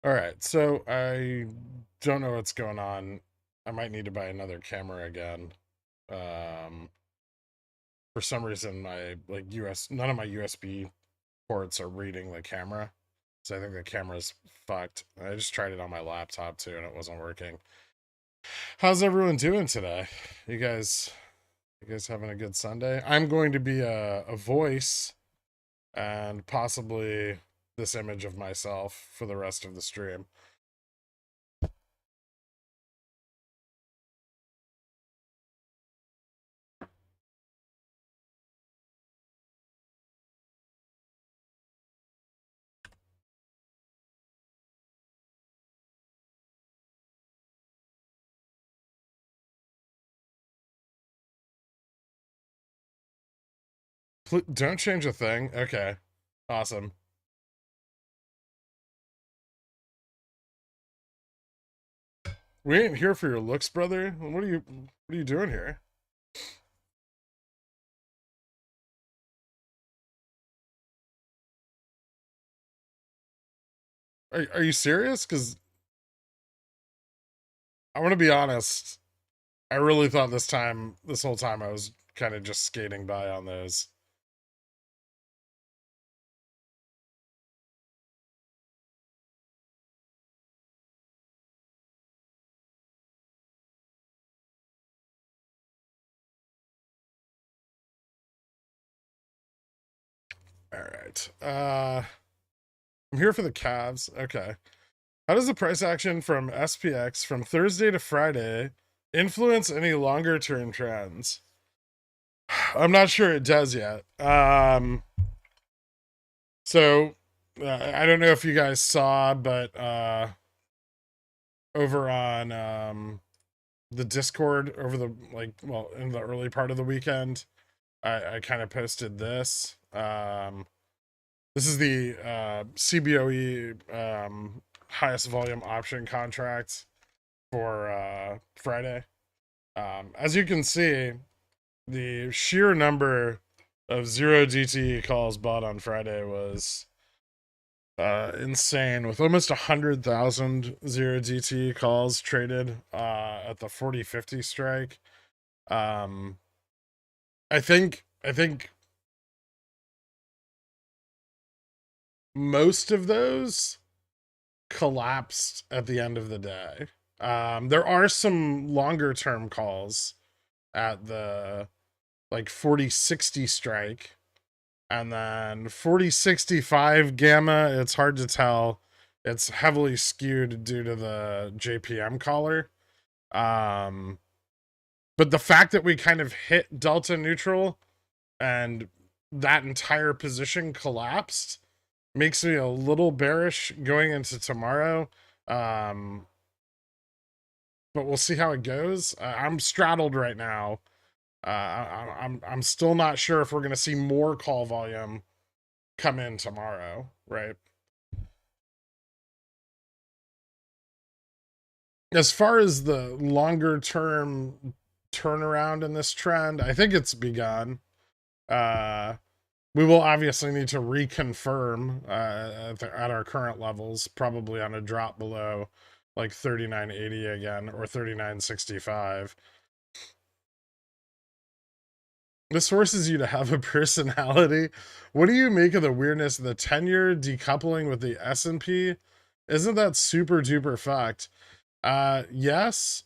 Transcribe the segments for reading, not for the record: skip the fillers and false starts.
All right, so I don't know what's going on. I might need to buy another camera again. Um, for some reason, my none of my USB ports are reading the camera, so I think the camera's fucked. I just tried it on my laptop too, and it wasn't working. How's everyone doing today? You guys, you guys having a good Sunday? I'm going to be a voice and possibly this image of myself for the rest of the stream. Don't change a thing. Okay. Awesome. We ain't here for your looks, brother. What are you doing here? Are you serious? Cuz I want to be honest. I really thought this whole time I was kind of just skating by on those. All right. I'm here for the Cavs. Okay. How does the price action from SPX from Thursday to Friday influence any longer term trends? I'm not sure it does yet. So I don't know if you guys saw, but over on the Discord over the in the early part of the weekend, I kind of posted this. This is the CBOE highest volume option contract for Friday. As you can see, the sheer number of 0 DTE calls bought on Friday was insane, with almost 100,000 0 DTE calls traded at the 40-50 strike. I think most of those collapsed at the end of the day. There are some longer term calls at the 40-60 strike, and then 40-65 gamma. It's hard to tell. It's heavily skewed due to the JPM collar. But the fact that we kind of hit delta neutral and that entire position collapsed makes me a little bearish going into tomorrow. Um, but we'll see how it goes. I'm straddled right now. I'm still not sure if we're going to see more call volume come in tomorrow, right? As far as the longer term turnaround in this trend, I think it's begun. Uh, we will obviously need to reconfirm at our current levels, probably on a drop below like 39.80 again or 39.65. This forces you to have a personality. What do you make of the weirdness of the 10-year decoupling with the S&P? Isn't that super duper fucked? Yes.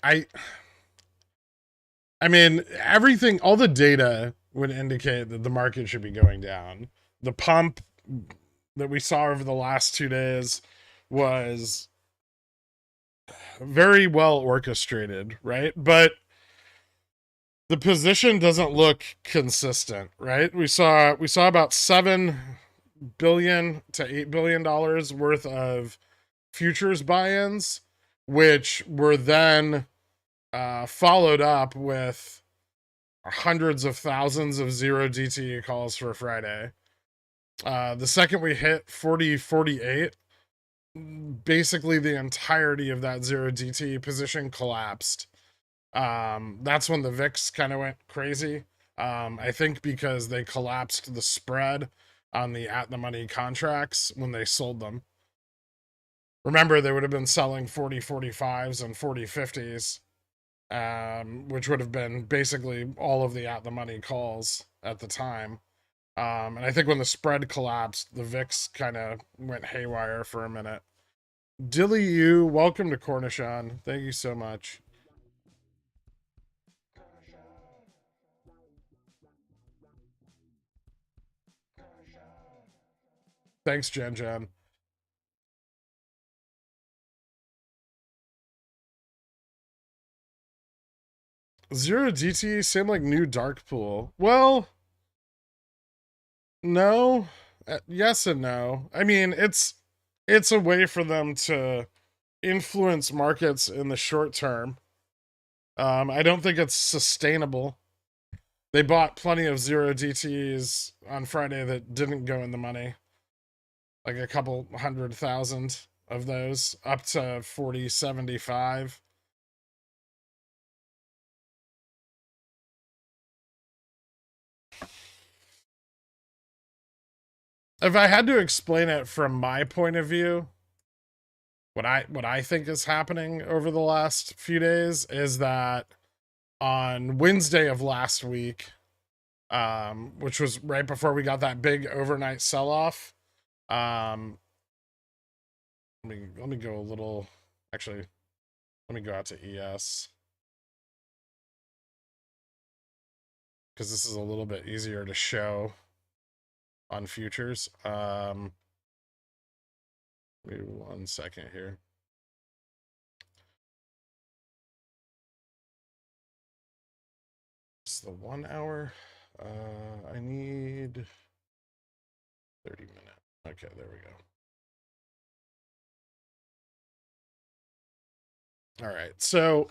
I I mean, everything, all the data would indicate that the market should be going down. The pump that we saw over the last 2 days was very well orchestrated, right? But the position doesn't look consistent, right? We saw about 7 billion to $8 billion worth of futures buy-ins, which were then followed up with hundreds of thousands of 0 DTE calls for Friday. The second we hit 40-48, basically the entirety of that 0 DTE position collapsed. That's when the VIX kind of went crazy. I think because they collapsed the spread on the at-the-money contracts when they sold them. Remember, they would have been selling 40/45s and 40/50s, which would have been basically all of the at-the-money calls at the time. And I think when the spread collapsed, the VIX kind of went haywire for a minute. Dilly you, welcome to Cornishon. Thank you so much. Thanks, Jen Jen. Zero DT seemed like new dark pool. Well, no. Yes and no. I mean, it's a way for them to influence markets in the short term. I don't think it's sustainable. They bought plenty of zero DTs on Friday that didn't go in the money. Like a couple 100,000 of those, up to 40.75. If I had to explain it from my point of view, what I think is happening over the last few days is that on Wednesday of last week, which was right before we got that big overnight sell-off, let me go a little, actually, let me go out to ES, because this is a little bit easier to show on futures. Maybe 1 second here. It's the 1 hour. I need 30 minutes. Okay, there we go. All right, so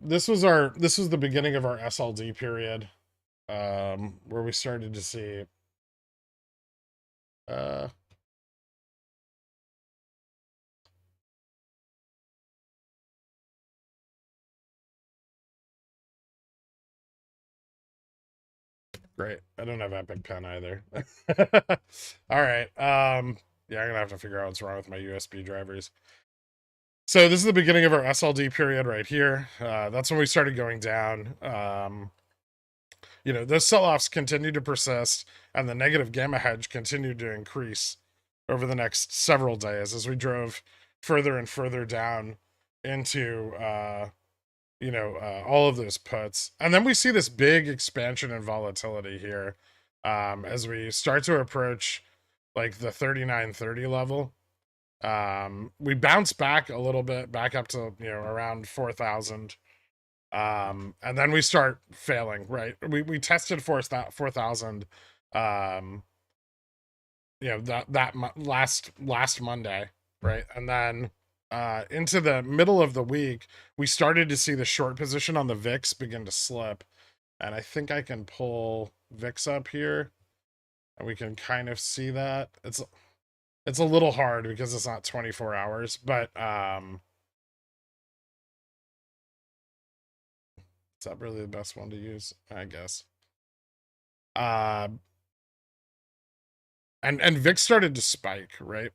this was the beginning of our SLD period, where we started to see great. I don't have Epic Pen either. All right. Yeah, I'm gonna have to figure out what's wrong with my USB drivers. So this is the beginning of our SLD period right here. That's when we started going down. Those sell-offs continued to persist, and the negative gamma hedge continued to increase over the next several days as we drove further and further down into all of those puts. And then we see this big expansion in volatility here, as we start to approach like the 39.30 level. We bounce back a little bit, back up to around 4,000, and then we start failing. Right, we tested 4,000, that last Monday, right, and then into the middle of the week, we started to see the short position on the VIX begin to slip. And I think I can pull VIX up here, and we can kind of see that. It's a little hard because it's not 24 hours, but is that really the best one to use? I guess. And VIX started to spike, right?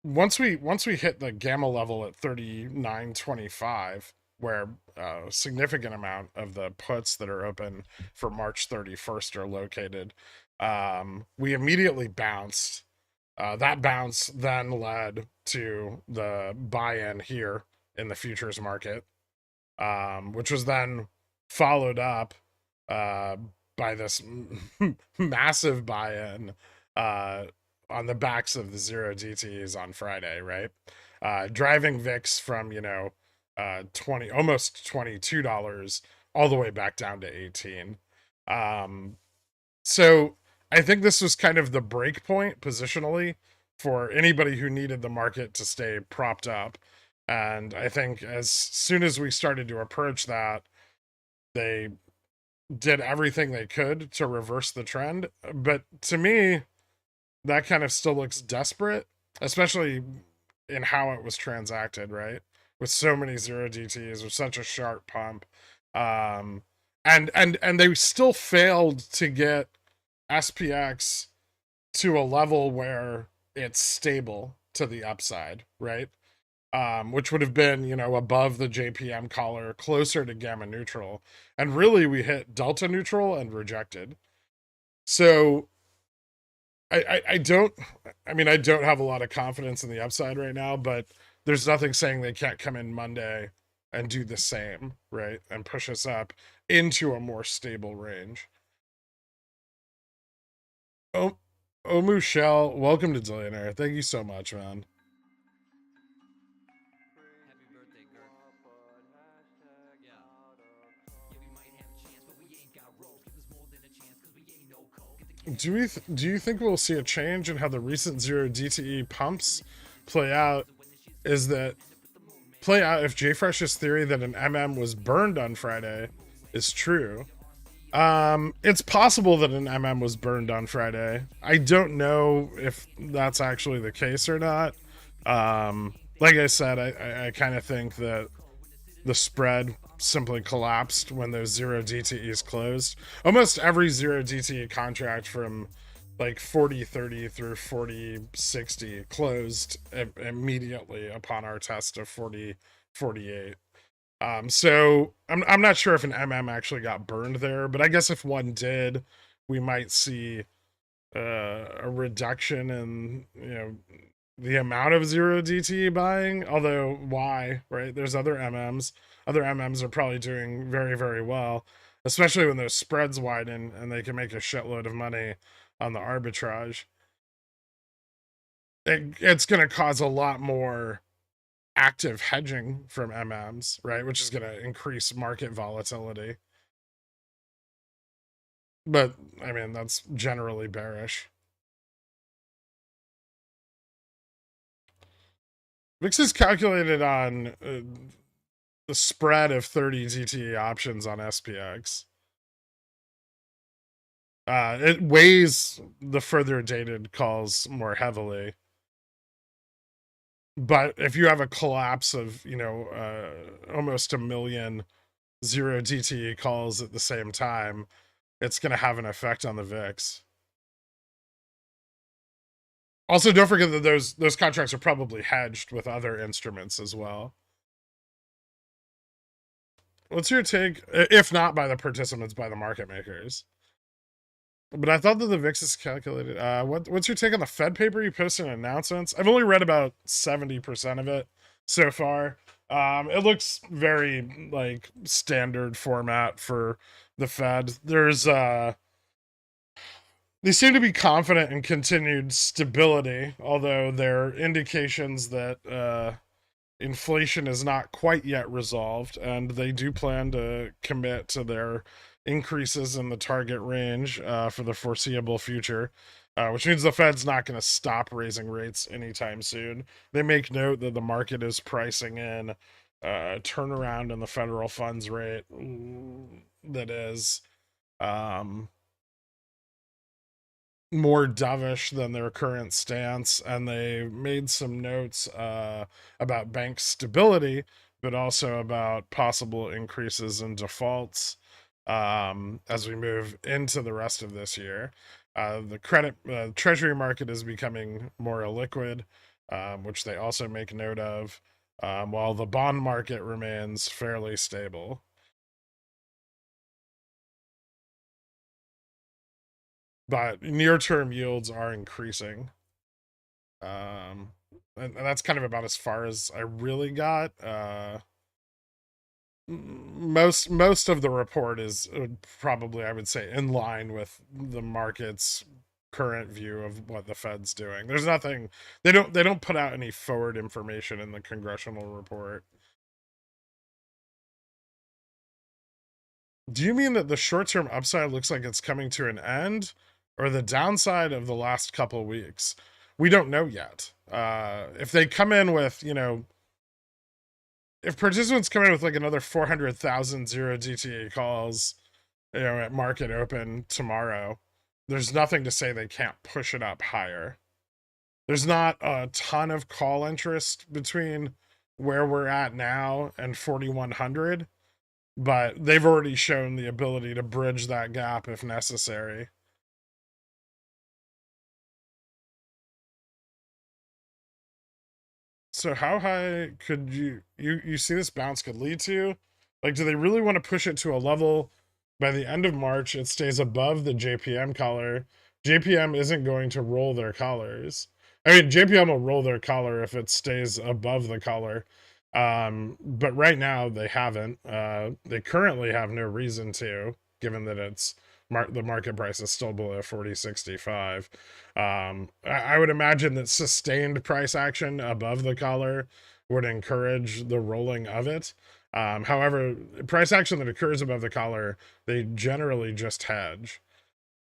Once we hit the gamma level at 39.25, where a significant amount of the puts that are open for March 31st are located, we immediately bounced. That bounce then led to the buy-in here in the futures market, which was then followed up by this massive buy-in on the backs of the zero DTs on Friday, right? Driving VIX from, almost $22 all the way back down to 18. So I think this was kind of the break point positionally for anybody who needed the market to stay propped up. And I think as soon as we started to approach that, they did everything they could to reverse the trend. But to me, that kind of still looks desperate, especially in how it was transacted, right? With so many zero DTs, with such a sharp pump. and they still failed to get SPX to a level where it's stable to the upside, right? Which would have been, above the JPM collar, closer to gamma neutral. And really, we hit delta neutral and rejected. So I don't, I don't have a lot of confidence in the upside right now, but there's nothing saying they can't come in Monday and do the same, right? And push us up into a more stable range. Oh, Michelle, welcome to Dillionaire. Thank you so much, man. Do you think we'll see a change in how the recent zero DTE pumps play out? Is that play out if JFresh's theory that an MM was burned on Friday is true? It's possible that an MM was burned on Friday. I don't know if that's actually the case or not. Like I said, I kind of think that the spread simply collapsed when those zero DTEs closed. Almost every zero DTE contract from like 40.30 through 40.60 closed immediately upon our test of 40.48. So I'm not sure if an MM actually got burned there, but I guess if one did, we might see a reduction in the amount of zero DTE buying. Although why, right? There's other MMs. Other MMs are probably doing very, very well, especially when those spreads widen and they can make a shitload of money on the arbitrage. It's going to cause a lot more active hedging from MMs, right? Which is going to increase market volatility. But that's generally bearish. VIX is calculated on the spread of 30 DTE options on SPX. It weighs the further dated calls more heavily. But if you have a collapse of, almost a million zero DTE calls at the same time, it's going to have an effect on the VIX. Also, don't forget that those contracts are probably hedged with other instruments as well. What's your take, if not by the participants, by the market makers? But I thought that the VIX is calculated. What's your take on the Fed paper you posted in announcements? I've only read about 70% of it so far. It looks very like standard format for the Fed. They seem to be confident in continued stability, although there are indications that inflation is not quite yet resolved, and they do plan to commit to their increases in the target range for the foreseeable future, which means the Fed's not going to stop raising rates anytime soon. They make note that the market is pricing in a turnaround in the federal funds rate that is more dovish than their current stance, and they made some notes about bank stability, but also about possible increases in defaults as we move into the rest of this year. The credit treasury market is becoming more illiquid, which they also make note of, while the bond market remains fairly stable. But near-term yields are increasing. And that's kind of about as far as I really got. Most of the report is probably, I would say, in line with the market's current view of what the Fed's doing. There's nothing, they don't put out any forward information in the congressional report. Do you mean that the short-term upside looks like it's coming to an end, or the downside of the last couple weeks? We don't know yet. If they come in with, if participants come in with like another 400,000 zero DTA calls, at market open tomorrow, there's nothing to say they can't push it up higher. There's not a ton of call interest between where we're at now and 4,100. but they've already shown the ability to bridge that gap if necessary. So how high could you see this bounce could lead to? Like, do they really want to push it to a level by the end of March it stays above the JPM collar? JPM isn't going to roll their collars. I mean, JPM will roll their collar if it stays above the collar. But right now they haven't. They currently have no reason to, given that the market price is still below 40.65. I would imagine that sustained price action above the collar would encourage the rolling of it. However, price action that occurs above the collar, they generally just hedge.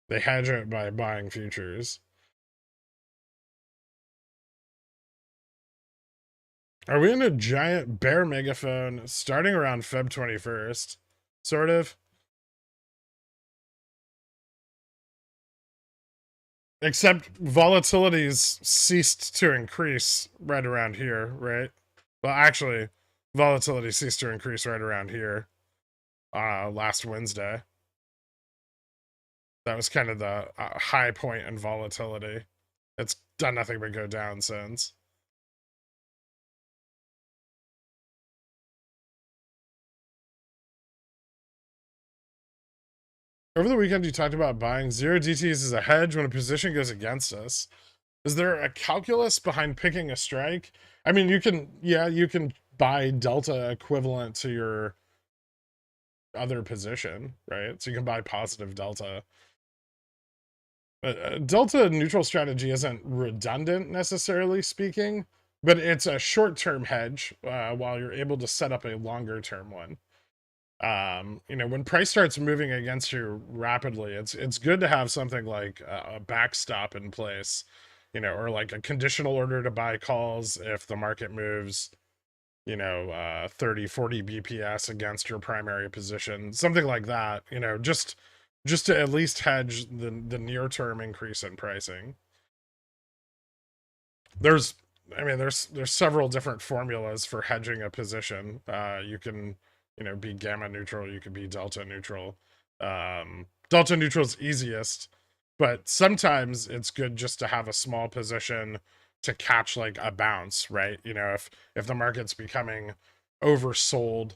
They hedge it by buying futures. Are we in a giant bear megaphone starting around Feb 21st? Sort of. Except volatility's ceased to increase right around here, right? Well, actually, volatility ceased to increase right around here last Wednesday. That was kind of the high point in volatility. It's done nothing but go down since. Over the weekend, you talked about buying zero DTs as a hedge when a position goes against us. Is there a calculus behind picking a strike? I mean, you can buy delta equivalent to your other position, right? So you can buy positive delta. Delta neutral strategy isn't redundant necessarily speaking, but it's a short-term hedge while you're able to set up a longer-term one. When price starts moving against you rapidly, it's good to have something like a backstop in place, or like a conditional order to buy calls if the market moves 30 40 bps against your primary position, something like that, just to at least hedge the near term increase in pricing. there's there's several different formulas for hedging a position. You can be gamma neutral, you could be delta neutral. Delta neutral is easiest, but sometimes it's good just to have a small position to catch like a bounce, right? If the market's becoming oversold,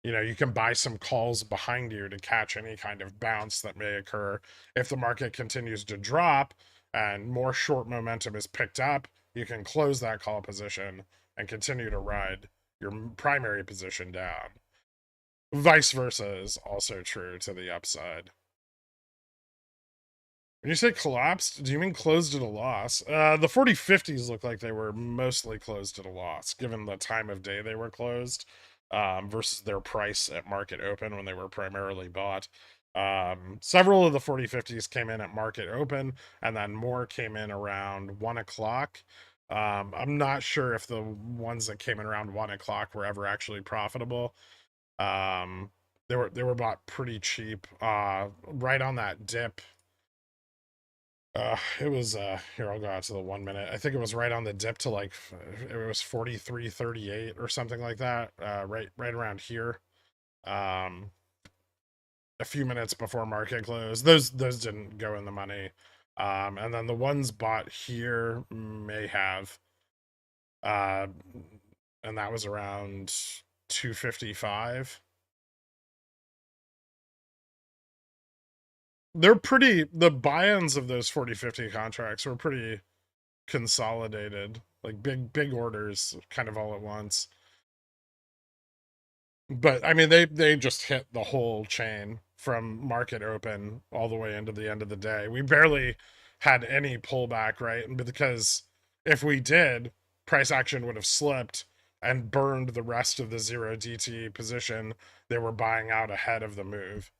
you can buy some calls behind you to catch any kind of bounce that may occur. If the market continues to drop and more short momentum is picked up, you can close that call position and continue to ride your primary position down. Vice versa is also true to the upside. When you say collapsed, do you mean closed at a loss? The 4050s look like they were mostly closed at a loss, given the time of day they were closed, versus their price at market open when they were primarily bought. Several of the 4050s came in at market open, and then more came in around 1 o'clock. I'm not sure if the ones that came in around 1 o'clock were ever actually profitable. Um, they were bought pretty cheap, right on that dip. It was here, I'll go out to the 1 minute. I think it was right on the dip to like it was 43.38 or something like that. Right around here. Um a few minutes before market close. Those didn't go in the money. And then the ones bought here may have. Uh and that was around 255. The buy-ins of those 4050 contracts were pretty consolidated, like big orders kind of all at once. But I mean, they just hit the whole chain from market open all the way into the end of the day. We barely had any pullback, right? Because if we did, price action would have slipped and burned the rest of the zero DT position they were buying out ahead of the move.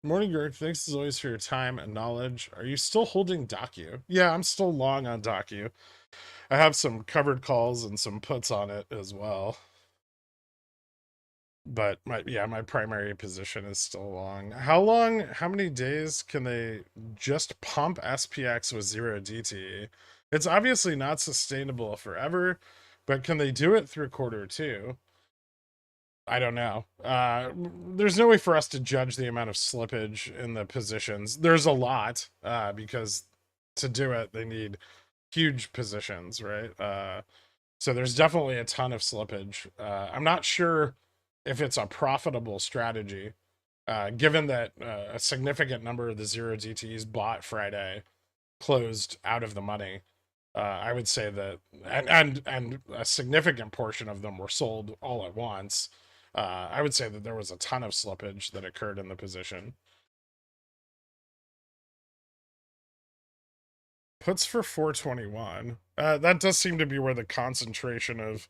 Morning, Greg. Thanks as always for your time and knowledge. Are you still holding Docu? Yeah, I'm still long on Docu. I have some covered calls and some puts on it as well. But my primary position is still long. How many days can they just pump SPX with zero DTE? It's obviously not sustainable forever, but can they do it through quarter two? I don't know. There's no way for us to judge the amount of slippage in the positions. There's a lot, because to do it, they need huge positions, right? So there's definitely a ton of slippage. I'm not sure if it's a profitable strategy, given that a significant number of the zero DTEs bought Friday closed out of the money. I would say that, and a significant portion of them were sold all at once. I would say that there was a ton of slippage that occurred in the position. Puts for 421. That does seem to be where the concentration of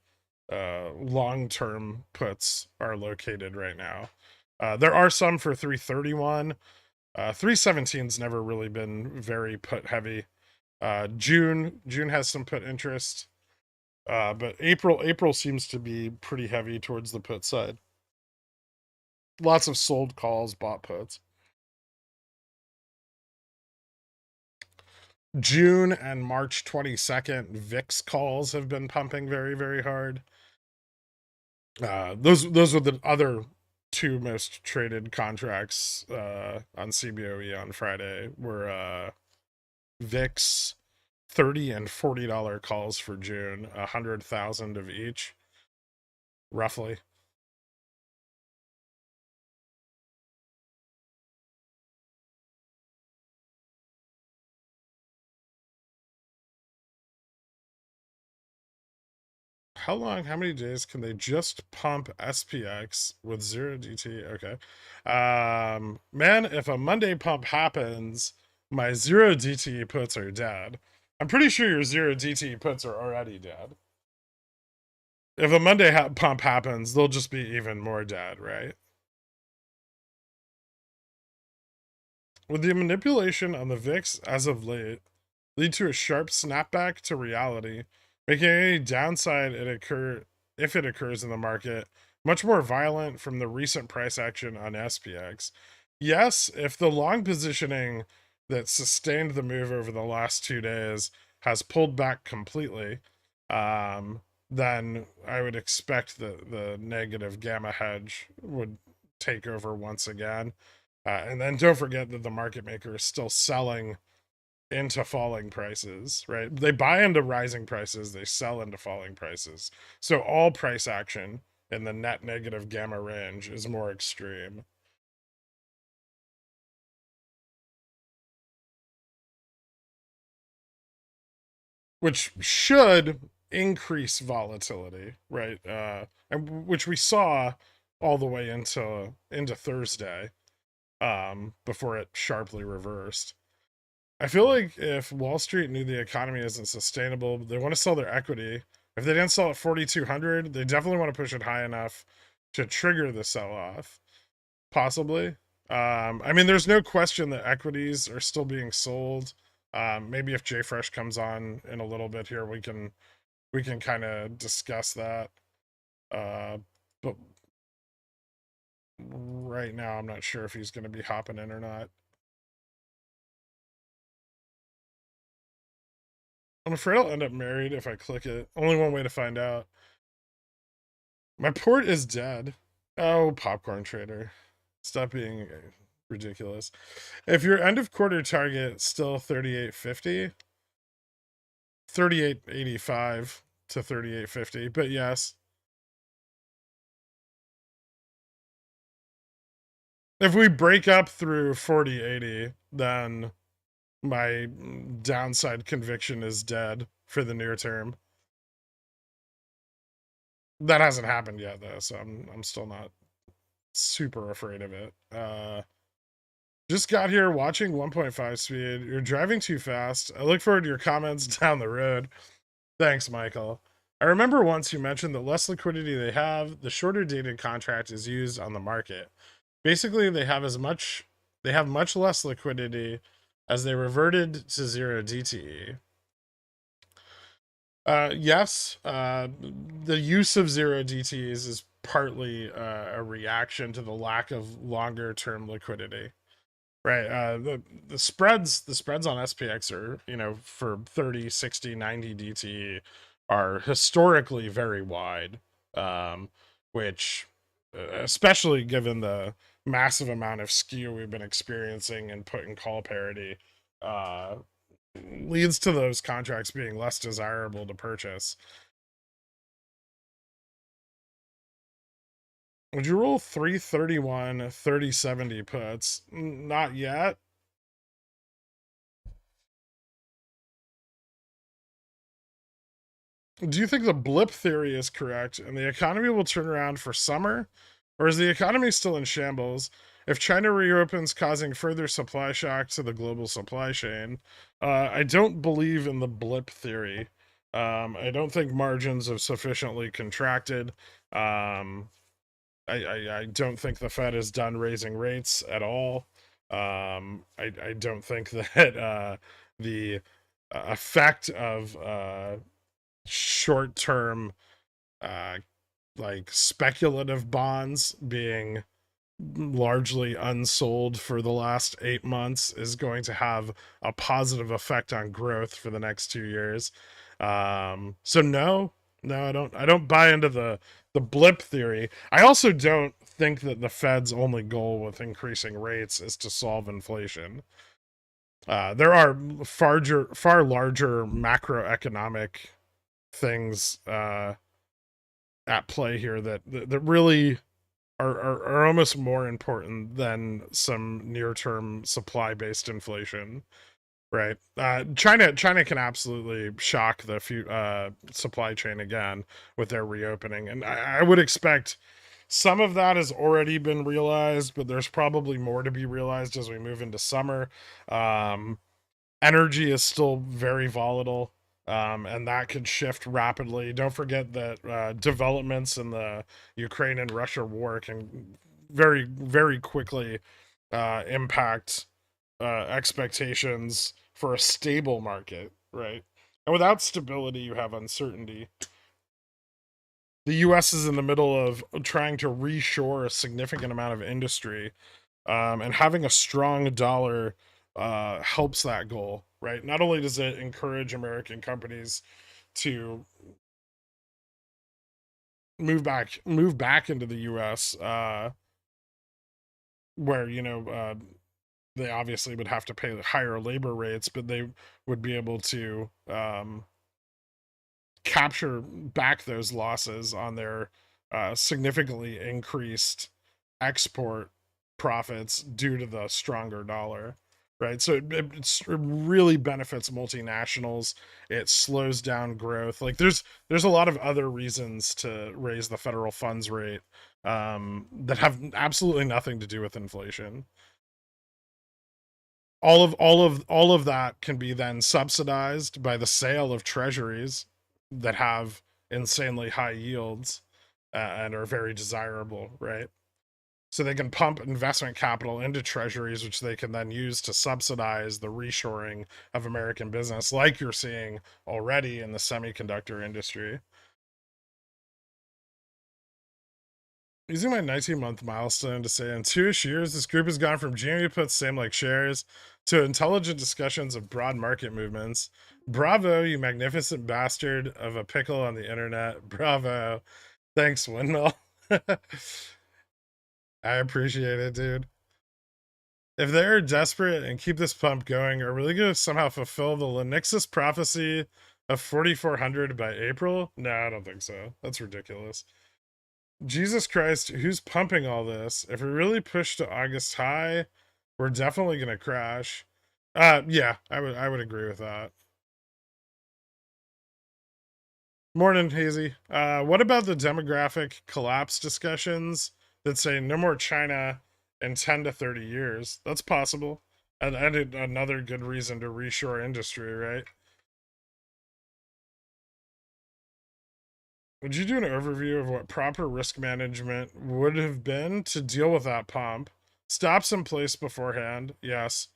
long-term puts are located right now. There are some for 331. 317's never really been very put heavy. June has some put interest. But April seems to be pretty heavy towards the put side. Lots of sold calls, bought puts. June and March 22nd, VIX calls have been pumping very, very hard. Those were the other two most traded contracts on CBOE on Friday were VIX $30 and $40 calls for June, 100,000 of each, roughly. How many days can they just pump SPX with zero DT? Okay. Man, if a Monday pump happens, my zero DT puts are dead. I'm pretty sure your zero DT puts are already dead. If a Monday pump happens, they'll just be even more dead, right? With the manipulation on the VIX as of late lead to a sharp snapback to reality, making any downside if it occurs in the market much more violent from the recent price action on SPX. Yes, if the long positioning that sustained the move over the last 2 days has pulled back completely, then I would expect that the negative gamma hedge would take over once again. And then don't forget that the market maker is still selling into falling prices, right? They buy into rising prices, they sell into falling prices. So all price action in the net negative gamma range is more extreme. Which should increase volatility, right? And which we saw all the way into Thursday, before it sharply reversed. I feel like if Wall Street knew the economy isn't sustainable, they want to sell their equity. If they didn't sell at 4,200, they definitely want to push it high enough to trigger the sell-off. Possibly. I mean, there's no question that equities are still being sold. Maybe if JFresh comes on in a little bit here, we can kind of discuss that. But right now, I'm not sure if he's going to be hopping in or not. I'm afraid I'll end up married if I click it. Only one way to find out. My port is dead. Oh, popcorn trader. Stop being ridiculous. If your end of quarter target still 38.50, 38.85 to 38.50, but yes. If we break up through 40.80, then my downside conviction is dead for the near term. That hasn't happened yet though, so I'm still not super afraid of it. Just got here watching 1.5 speed. You're driving too fast. I look forward to your comments down the road. Thanks, Michael. I remember once you mentioned the less liquidity they have, the shorter dated contract is used on the market. Basically, they have much less liquidity as they reverted to zero DTE. Yes, the use of zero DTEs is partly a reaction to the lack of longer term liquidity. Right. The spreads on SPX are, for 30, 60, 90 DTE are historically very wide. Um, which, especially given the massive amount of skew we've been experiencing in put and call parity, uh, leads to those contracts being less desirable to purchase. Would you roll 331 3070 puts? Not yet. Do you think the blip theory is correct and the economy will turn around for summer? Or is the economy still in shambles? If China reopens, causing further supply shock to the global supply chain, I don't believe in the blip theory. I don't think margins have sufficiently contracted. Um, I don't think the Fed is done raising rates at all. I don't think that the effect of short term uh like speculative bonds being largely unsold for the last 8 months is going to have a positive effect on growth for the next 2 years. So no, I don't buy into the blip theory. I also don't think that the Fed's only goal with increasing rates is to solve inflation. There are far larger macroeconomic things at play here that really are almost more important than some near term supply based inflation. Right. China can absolutely shock the supply chain again with their reopening, and I would expect some of that has already been realized, but there's probably more to be realized as we move into summer. Um, Energy is still very volatile, and that could shift rapidly. Don't forget that developments in the Ukraine and Russia war can very, very quickly impact expectations for a stable market, right? And without stability, you have uncertainty. The US is in the middle of trying to reshore a significant amount of industry, and having a strong dollar helps that goal, right? Not only does it encourage American companies to move back into the U.S., where they obviously would have to pay higher labor rates, but they would be able to capture back those losses on their significantly increased export profits due to the stronger dollar, right? So it really benefits multinationals. It slows down growth. Like there's a lot of other reasons to raise the federal funds rate that have absolutely nothing to do with inflation. All of that can be then subsidized by the sale of treasuries that have insanely high yields and are very desirable, right? So they can pump investment capital into treasuries, which they can then use to subsidize the reshoring of American business, like you're seeing already in the semiconductor industry. Using my 19-month milestone to say in 2-ish years, this group has gone from jamming puts, same like shares, to intelligent discussions of broad market movements. Bravo, you magnificent bastard of a pickle on the internet. Bravo. Thanks, Windmill. I appreciate it, dude. If they're desperate and keep this pump going, are we really going to somehow fulfill the Lenixus prophecy of 4,400 by April? No, I don't think so. That's ridiculous. Jesus Christ, who's pumping all this? If we really push to August high, we're definitely gonna crash. Yeah, I would agree with that. Morning, Hazy. What about the demographic collapse discussions that say no more China in 10 to 30 years? That's possible. And another good reason to reshore industry, right? Would you do an overview of what proper risk management would have been to deal with that pump? Stops in place beforehand, yes.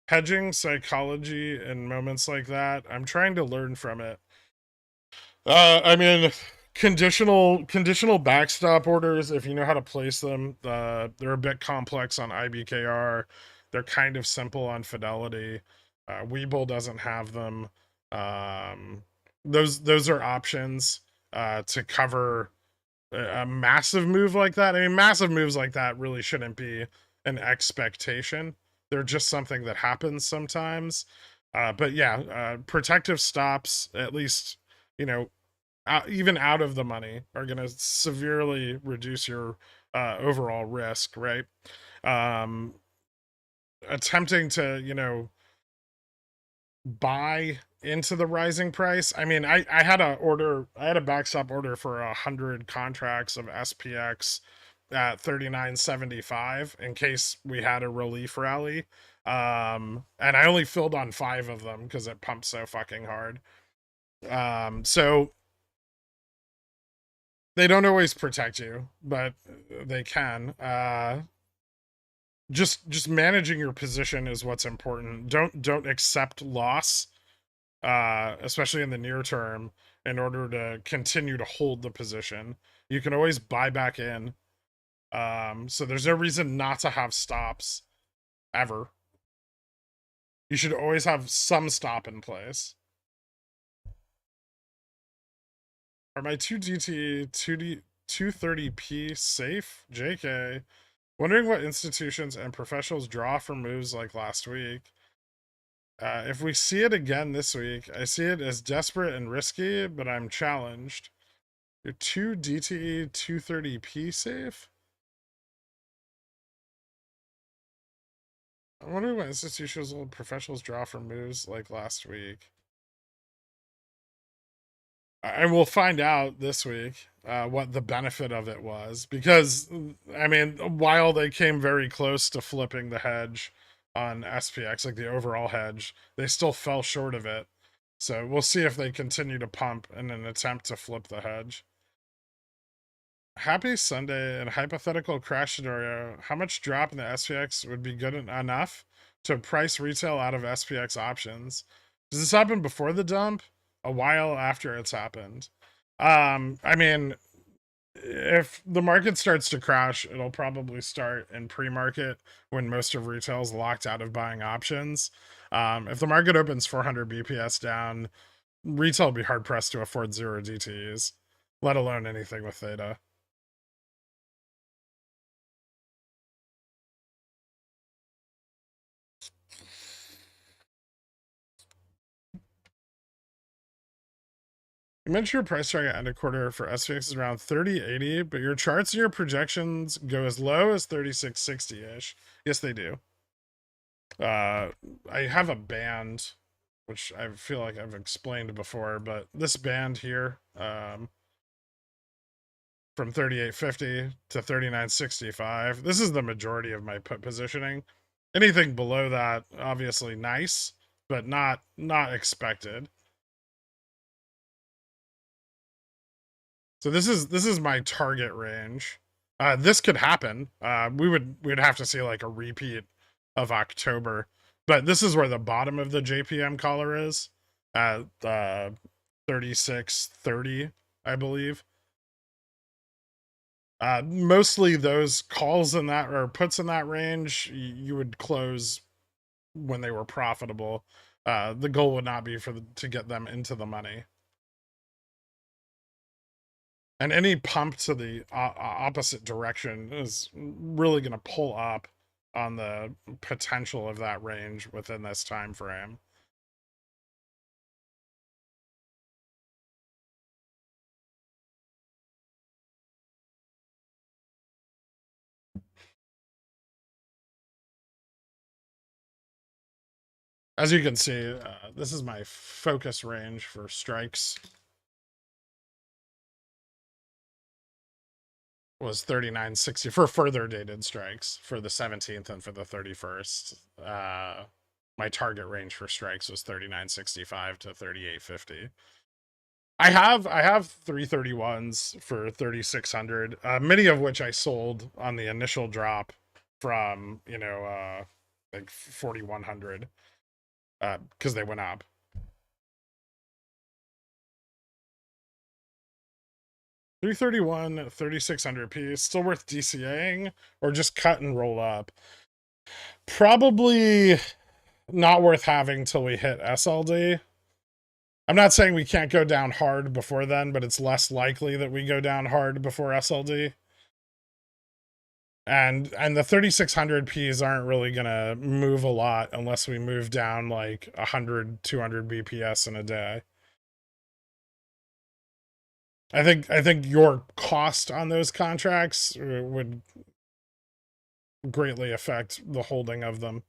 Hedging psychology in moments like that. I'm trying to learn from it. I mean, conditional backstop orders, if you know how to place them, they're a bit complex on IBKR. They're kind of simple on Fidelity. WeBull doesn't have them. Um, those are options to cover a massive move like that. I mean, massive moves like that really shouldn't be an expectation. They're just something that happens sometimes. But yeah, protective stops, at least, you know, even out of the money, are going to severely reduce your overall risk, right? Um, Attempting to, buy into the rising price. I mean, I had a backstop order for 100 contracts of SPX at 39.75 in case we had a relief rally. And I only filled on 5 of them because it pumped so fucking hard. So they don't always protect you, but they can. Just managing your position is what's important. Don't accept loss, especially in the near term, in order to continue to hold the position. You can always buy back in. So there's no reason not to have stops ever. You should always have some stop in place. Are my 2DT 230p safe? JK. Wondering what institutions and professionals draw for moves like last week. If we see it again this week, I see it as desperate and risky, but I'm challenged. Your 2 DTE 230p safe? I wonder what institutions and professionals draw for moves like last week. I will find out this week what the benefit of it was, because I mean, while they came very close to flipping the hedge on SPX, like the overall hedge, they still fell short of it. So we'll see if they continue to pump in an attempt to flip the hedge. Happy Sunday. In a hypothetical crash scenario, how much drop in the SPX would be good enough to price retail out of SPX options? Does this happen before the dump? A while after it's happened? I mean, if the market starts to crash, it'll probably start in pre-market when most of retail is locked out of buying options. If the market opens 400 BPS down, retail will be hard pressed to afford 0 DTEs, let alone anything with theta. You mentioned your price target end of quarter for SPX is around 30.80, but your charts and your projections go as low as 36.60 ish. Yes, they do. I have a band, which I feel like I've explained before, but this band here, from 38.50 to 39.65, this is the majority of my put positioning. Anything below that, obviously nice, but not expected. So this is my target range. This could happen. We'd have to see like a repeat of October, but this is where the bottom of the JPM collar is at 36.30, I believe. Mostly those calls in that or puts in that range, you would close when they were profitable. The goal would not be to get them into the money. And any pump to the opposite direction is really going to pull up on the potential of that range within this time frame. As you can see, this is my focus range for strikes. Was 39.60 for further dated strikes for the 17th and for the 31st. My target range for strikes was 39.65 to 38.50. I have 331s for 3600, many of which I sold on the initial drop from, like 4100, because they went up. 331, 3600p, still worth DCAing or just cut and roll up? Probably not worth having till we hit SLD. I'm not saying we can't go down hard before then, but it's less likely that we go down hard before SLD. And the 3600Ps aren't really going to move a lot unless we move down like 100, 200 BPS in a day. I think your cost on those contracts would greatly affect the holding of them.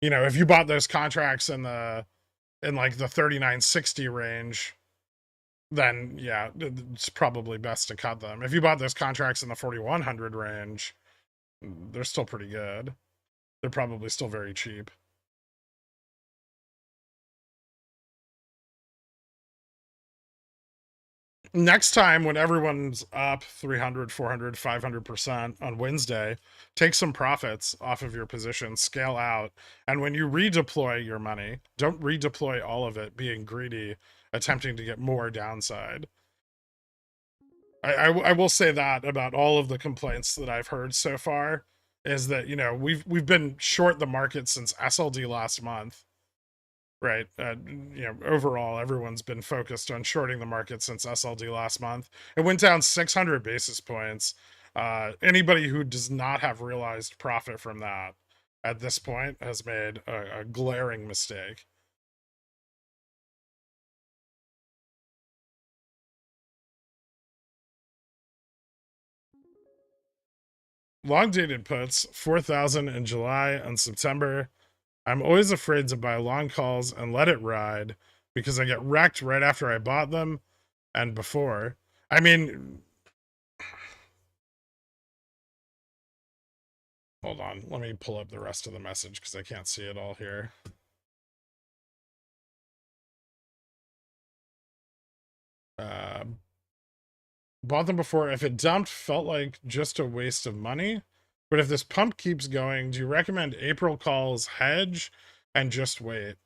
You know, if you bought those contracts in like the 3960 range, then yeah, it's probably best to cut them. If you bought those contracts in the 4100 range, they're still pretty good. They're probably still very cheap. Next time when everyone's up 300, 400, 500% on Wednesday, take some profits off of your position, scale out, and when you redeploy your money, don't redeploy all of it being greedy, attempting to get more downside. I will say that about all of the complaints that I've heard so far is that, you know, we've been short the market since SLD last month, right? You know, overall, everyone's been focused on shorting the market since SLD last month. It went down 600 basis points. Anybody who does not have realized profit from that at this point has made a glaring mistake. Long dated puts, 4,000 in July and September. I'm always afraid to buy long calls and let it ride because I get wrecked right after I bought them and before. I mean, hold on. Let me pull up the rest of the message because I can't see it all here. Bought them before. If it dumped, felt like just a waste of money. But if this pump keeps going, do you recommend April calls hedge and just wait?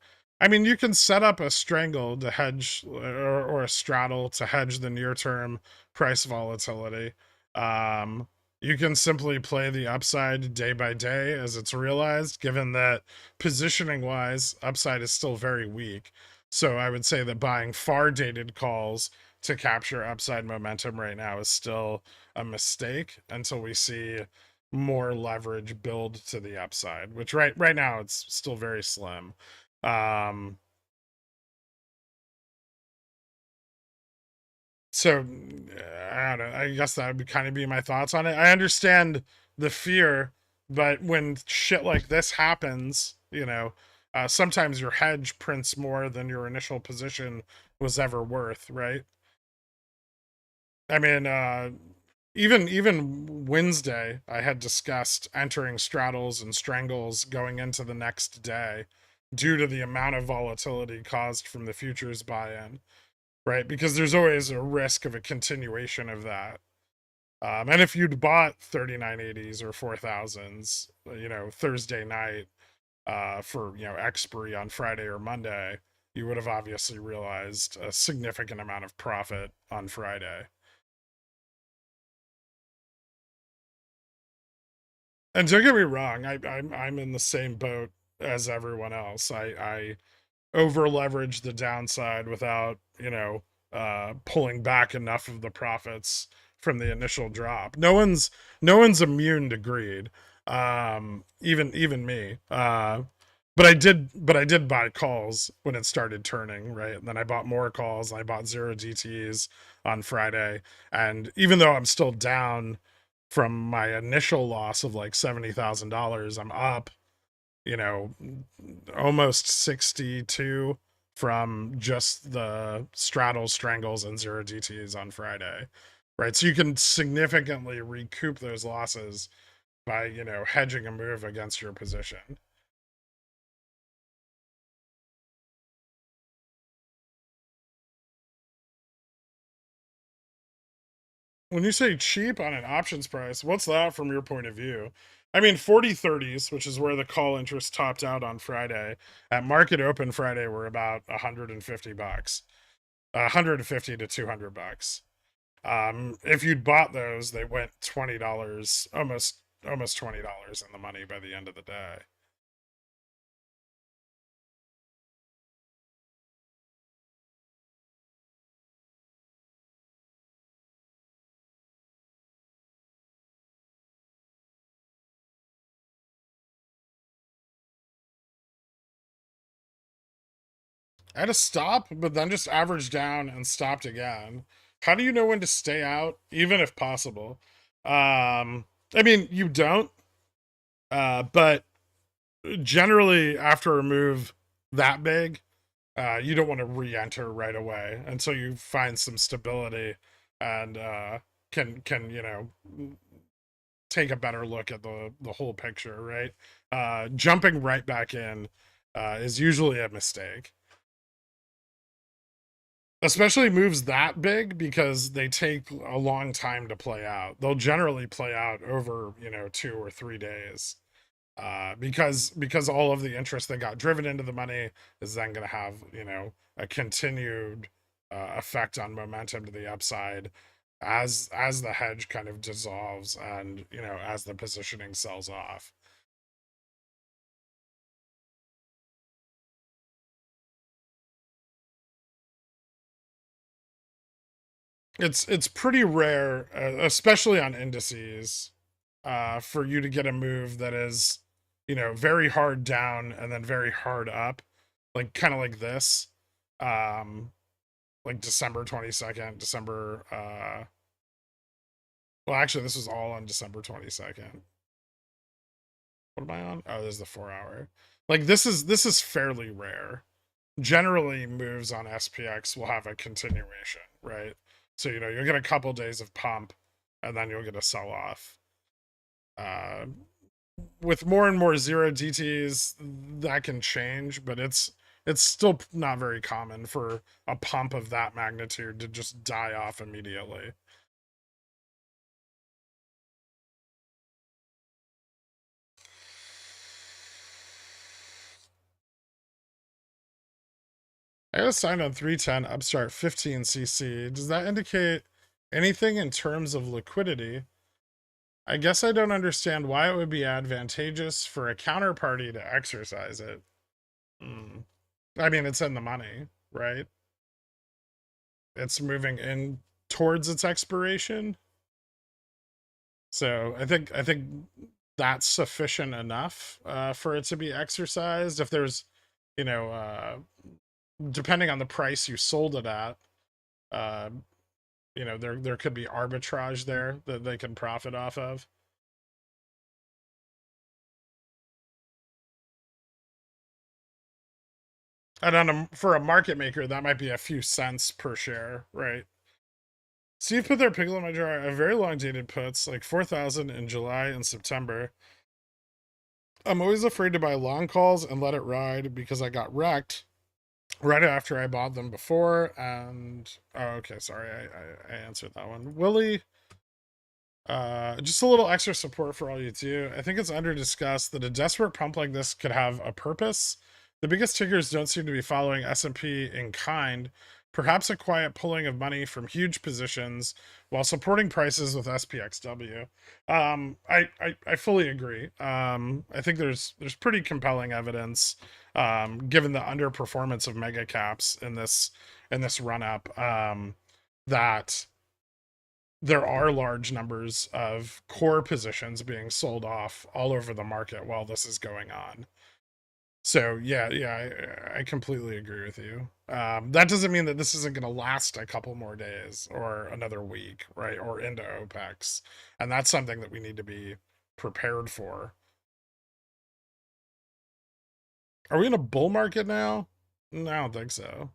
I mean, you can set up a strangle to hedge or a straddle to hedge the near term price volatility. Um, you can simply play the upside day by day as it's realized, given that positioning wise, upside is still very weak. So I would say that buying far dated calls to capture upside momentum right now is still a mistake until we see more leverage build to the upside, which right now it's still very slim. So I don't know. I guess that would kind of be my thoughts on it. I understand the fear, but when shit like this happens, you know, sometimes your hedge prints more than your initial position was ever worth, right? I mean, even Wednesday, I had discussed entering straddles and strangles going into the next day due to the amount of volatility caused from the futures buy-in, right? Because there's always a risk of a continuation of that. And if you'd bought 3980s or 4000s, you know, Thursday night for, you know, expiry on Friday or Monday, you would have obviously realized a significant amount of profit on Friday. And don't get me wrong, I'm in the same boat as everyone else. I over leverage the downside without, you know, pulling back enough of the profits from the initial drop. No one's immune to greed. Even me. But I did buy calls when it started turning, right? And then I bought more calls. I bought zero DTs on Friday. And even though I'm still down from my initial loss of like $70,000, I'm up, you know, almost 62 from just the straddles, strangles, and zero DTs on Friday, right? So you can significantly recoup those losses by, you know, hedging a move against your position. When you say cheap on an options price, what's that from your point of view? I mean, 40/30s, which is where the call interest topped out on Friday, at market open Friday were about $150, 150 to $200. If you'd bought those, they went $20, almost $20 in the money by the end of the day. I had to stop, but then just averaged down and stopped again. How do you know when to stay out, even if possible? I mean, you don't, but generally after a move that big, you don't want to re-enter right away until you find some stability and can take a better look at the whole picture, right? Jumping right back in is usually a mistake, especially moves that big because they take a long time to play out. They'll generally play out over 2 or 3 days, because all of the interest that got driven into the money is then going to have a continued effect on momentum to the upside as the hedge kind of dissolves and as the positioning sells off. It's pretty rare, especially on indices, for you to get a move that is, very hard down and then very hard up, like kind of like this, um, like December 22nd, December. Well, actually, this was all on December 22nd. What am I on? Oh, there's the 4 hour. Like this is fairly rare. Generally, moves on SPX will have a continuation, right? So you'll get a couple days of pump, and then you'll get a sell off. Uh, with more and more zero DTs, that can change, but it's still not very common for a pump of that magnitude to just die off immediately. I got a sign on 310 upstart 15cc. Does that indicate anything in terms of liquidity? I guess I don't understand why it would be advantageous for a counterparty to exercise it. Hmm. I mean, it's in the money, right? It's moving in towards its expiration. So I think that's sufficient enough for it to be exercised. If there's, you know, uh, depending on the price you sold it at, uh, there could be arbitrage there that they can profit off of. And for a market maker, that might be a few cents per share, right? Steve put their pickle in my jar. I have very long dated puts, like 4,000 in July and September. I'm always afraid to buy long calls and let it ride because I got wrecked right after I bought them before. And oh, okay, sorry, I answered that one. Willie, just a little extra support for all you do. I think it's under discussed that a desperate pump like this could have a purpose. The biggest tickers don't seem to be following S&P in kind. Perhaps a quiet pulling of money from huge positions while supporting prices with SPXW. I fully agree. I think there's pretty compelling evidence, given the underperformance of mega caps in this run up, that there are large numbers of core positions being sold off all over the market while this is going on. So yeah, I completely agree with you. That doesn't mean that this isn't going to last a couple more days or another week, right? Or into OPEX, and that's something that we need to be prepared for. Are we in a bull market now? No, I don't think so.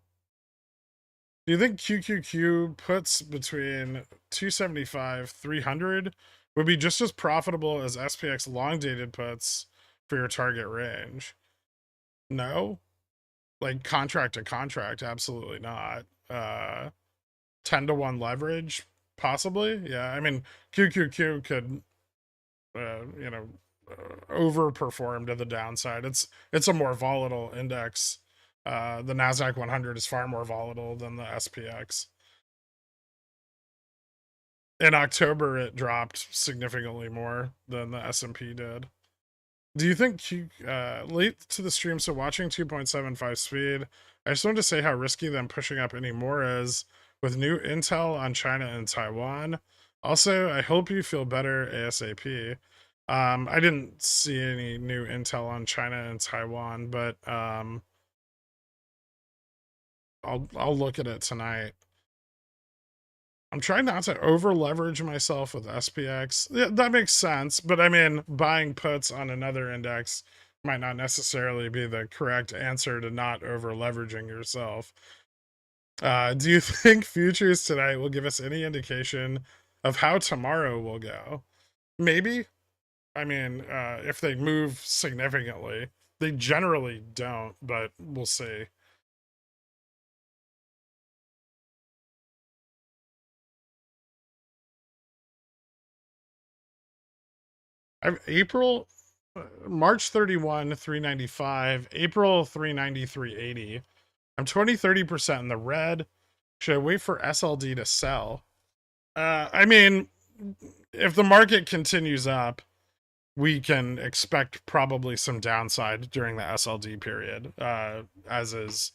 Do you think QQQ puts between 275 300 would be just as profitable as SPX long dated puts for your target range? No, like contract to contract, absolutely not. 10 to 1 leverage, possibly. Yeah, I mean QQQ could you know overperform to the downside. It's a more volatile index. The Nasdaq 100 is far more volatile than the SPX. In October, it dropped significantly more than the S&P did. Do you think late to the stream? So watching 2.75 speed, I just wanted to say how risky them pushing up anymore is with new intel on China and Taiwan. Also, I hope you feel better ASAP. I didn't see any new intel on China and Taiwan, but I'll look at it tonight. I'm trying not to over leverage myself with SPX. Yeah, that makes sense, but I mean, buying puts on another index might not necessarily be the correct answer to not over leveraging yourself. Do you think futures tonight will give us any indication of how tomorrow will go? Maybe. I mean, if they move significantly, they generally don't, but we'll see. April, March 31, 395, April 390, 380. I'm 20-30% in the red. Should I wait for SLD to sell? I mean, if the market continues up, we can expect probably some downside during the SLD period, as is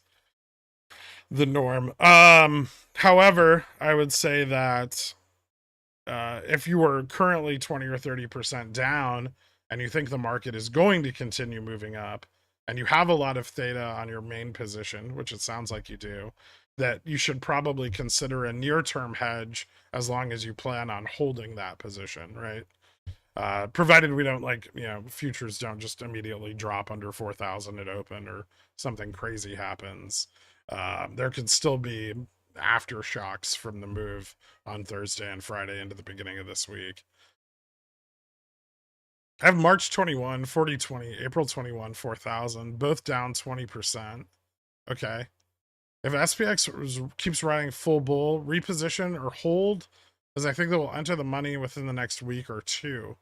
the norm. However, I would say that if you are currently 20 or 30% down and you think the market is going to continue moving up and you have a lot of theta on your main position, which it sounds like you do, that you should probably consider a near term hedge as long as you plan on holding that position, right? Provided we don't futures don't just immediately drop under 4,000 at open or something crazy happens. There could still be aftershocks from the move on Thursday and Friday into the beginning of this week. I have March 21, 4020, April 21, 4,000, both down 20%. Okay. If SPX keeps riding full bull, reposition or hold, as I think they will enter the money within the next week or two.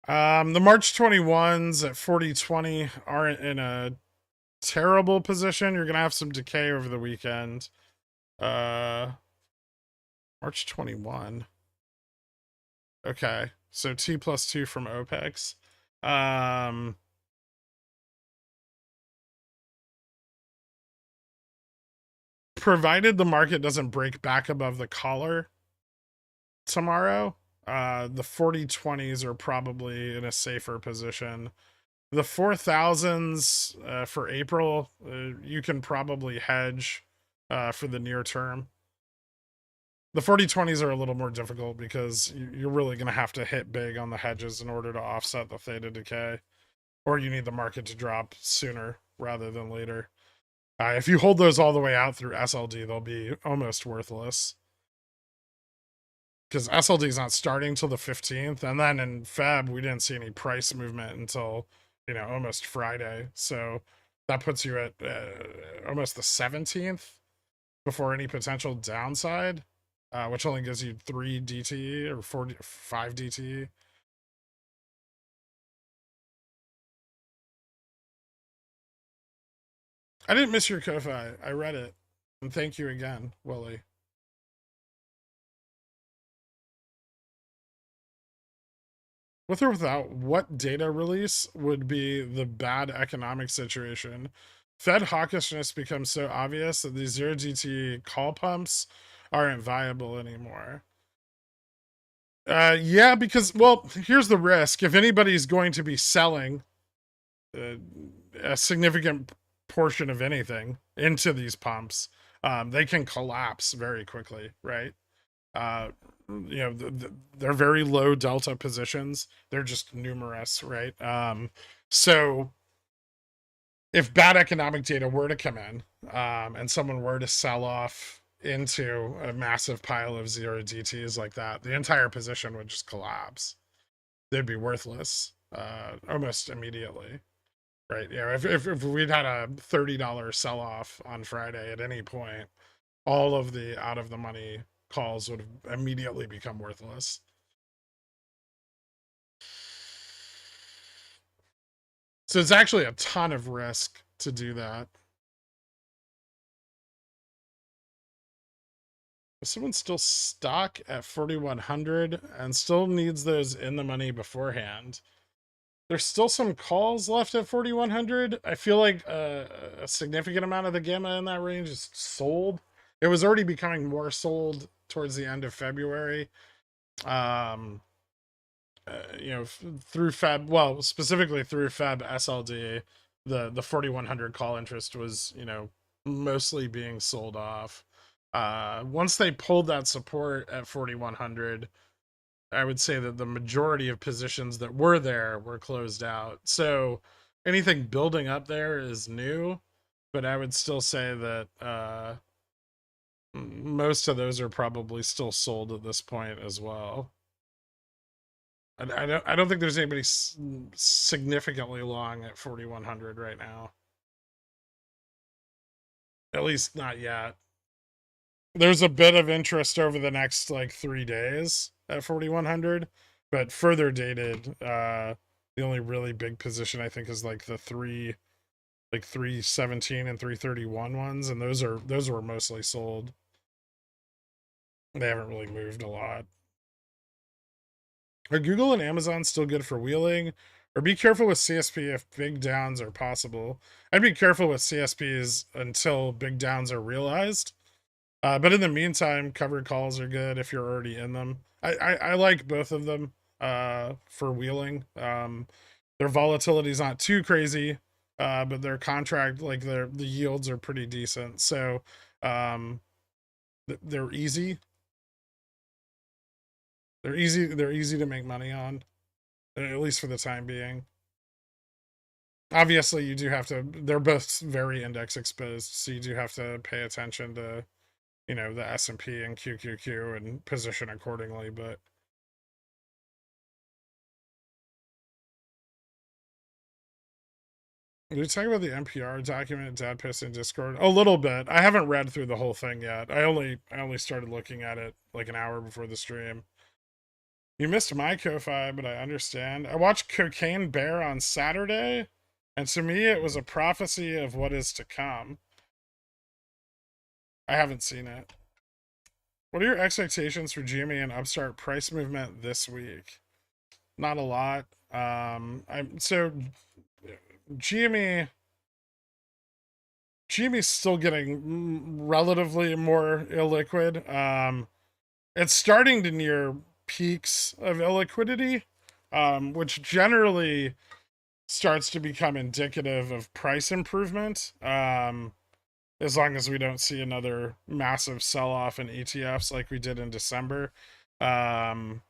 The March 21s at 4020 aren't in a terrible position. You're gonna have some decay over the weekend. March 21. Okay, so T+2 from OPEX. Provided the market doesn't break back above the collar tomorrow, the 4020s are probably in a safer position. The 4,000s for April, you can probably hedge for the near term. The 4020s are a little more difficult because you're really going to have to hit big on the hedges in order to offset the theta decay, or you need the market to drop sooner rather than later. If you hold those all the way out through SLD, they'll be almost worthless because SLD is not starting till the 15th, and then in Feb we didn't see any price movement until almost Friday, so that puts you at almost the 17th before any potential downside, which only gives you 3 DTE or 5 DTE. I didn't miss your Ko-Fi. I read it, and thank you again, Willie. With or without, what data release would be the bad economic situation? Fed hawkishness becomes so obvious that these 0DT call pumps aren't viable anymore. Yeah, because, well, here's the risk. If anybody's going to be selling a significant portion of anything into these pumps, they can collapse very quickly, right? Uh, they're very low delta positions. They're just numerous, right? So if bad economic data were to come in, and someone were to sell off into a massive pile of 0DTs like that, the entire position would just collapse. They'd be worthless almost immediately, right? If we'd had a $30 sell off on Friday at any point, all of the out of the money calls would immediately become worthless. So it's actually a ton of risk to do that. Someone's still stuck at 4,100 and still needs those in the money beforehand. There's still some calls left at 4,100. I feel like a significant amount of the gamma in that range is sold. It was already becoming more sold towards the end of February. Um, through Feb, well, specifically through Feb SLD, the 4,100 call interest was, mostly being sold off. Once they pulled that support at 4,100, I would say that the majority of positions that were there were closed out. So anything building up there is new, but I would still say that most of those are probably still sold at this point as well. I don't think there's anybody significantly long at 4,100 right now. At least not yet. There's a bit of interest over the next like 3 days at 4,100, but further dated. The only really big position I think is like the 317 and 331 ones, and those were mostly sold. They haven't really moved a lot. Are Google and Amazon still good for wheeling? Or be careful with CSP if big downs are possible. I'd be careful with CSPs until big downs are realized. But in the meantime, covered calls are good if you're already in them. I like both of them for wheeling. Their volatility is not too crazy, but their contract, like the yields are pretty decent. So they're easy. They're easy. They're easy to make money on, at least for the time being. Obviously, you do have to. They're both very index exposed, so you do have to pay attention to the S&P and QQQ and position accordingly. But did we talk about the NPR document Dad Piss in Discord? A little bit. I haven't read through the whole thing yet. I only started looking at it like an hour before the stream. You missed my Ko-Fi, but I understand. I watched Cocaine Bear on Saturday, and to me it was a prophecy of what is to come. I haven't seen it. What are your expectations for GME and Upstart price movement this week? Not a lot. GME GME's still getting relatively more illiquid. It's starting to near peaks of illiquidity, which generally starts to become indicative of price improvement. As long as we don't see another massive sell-off in ETFs like we did in December. IJH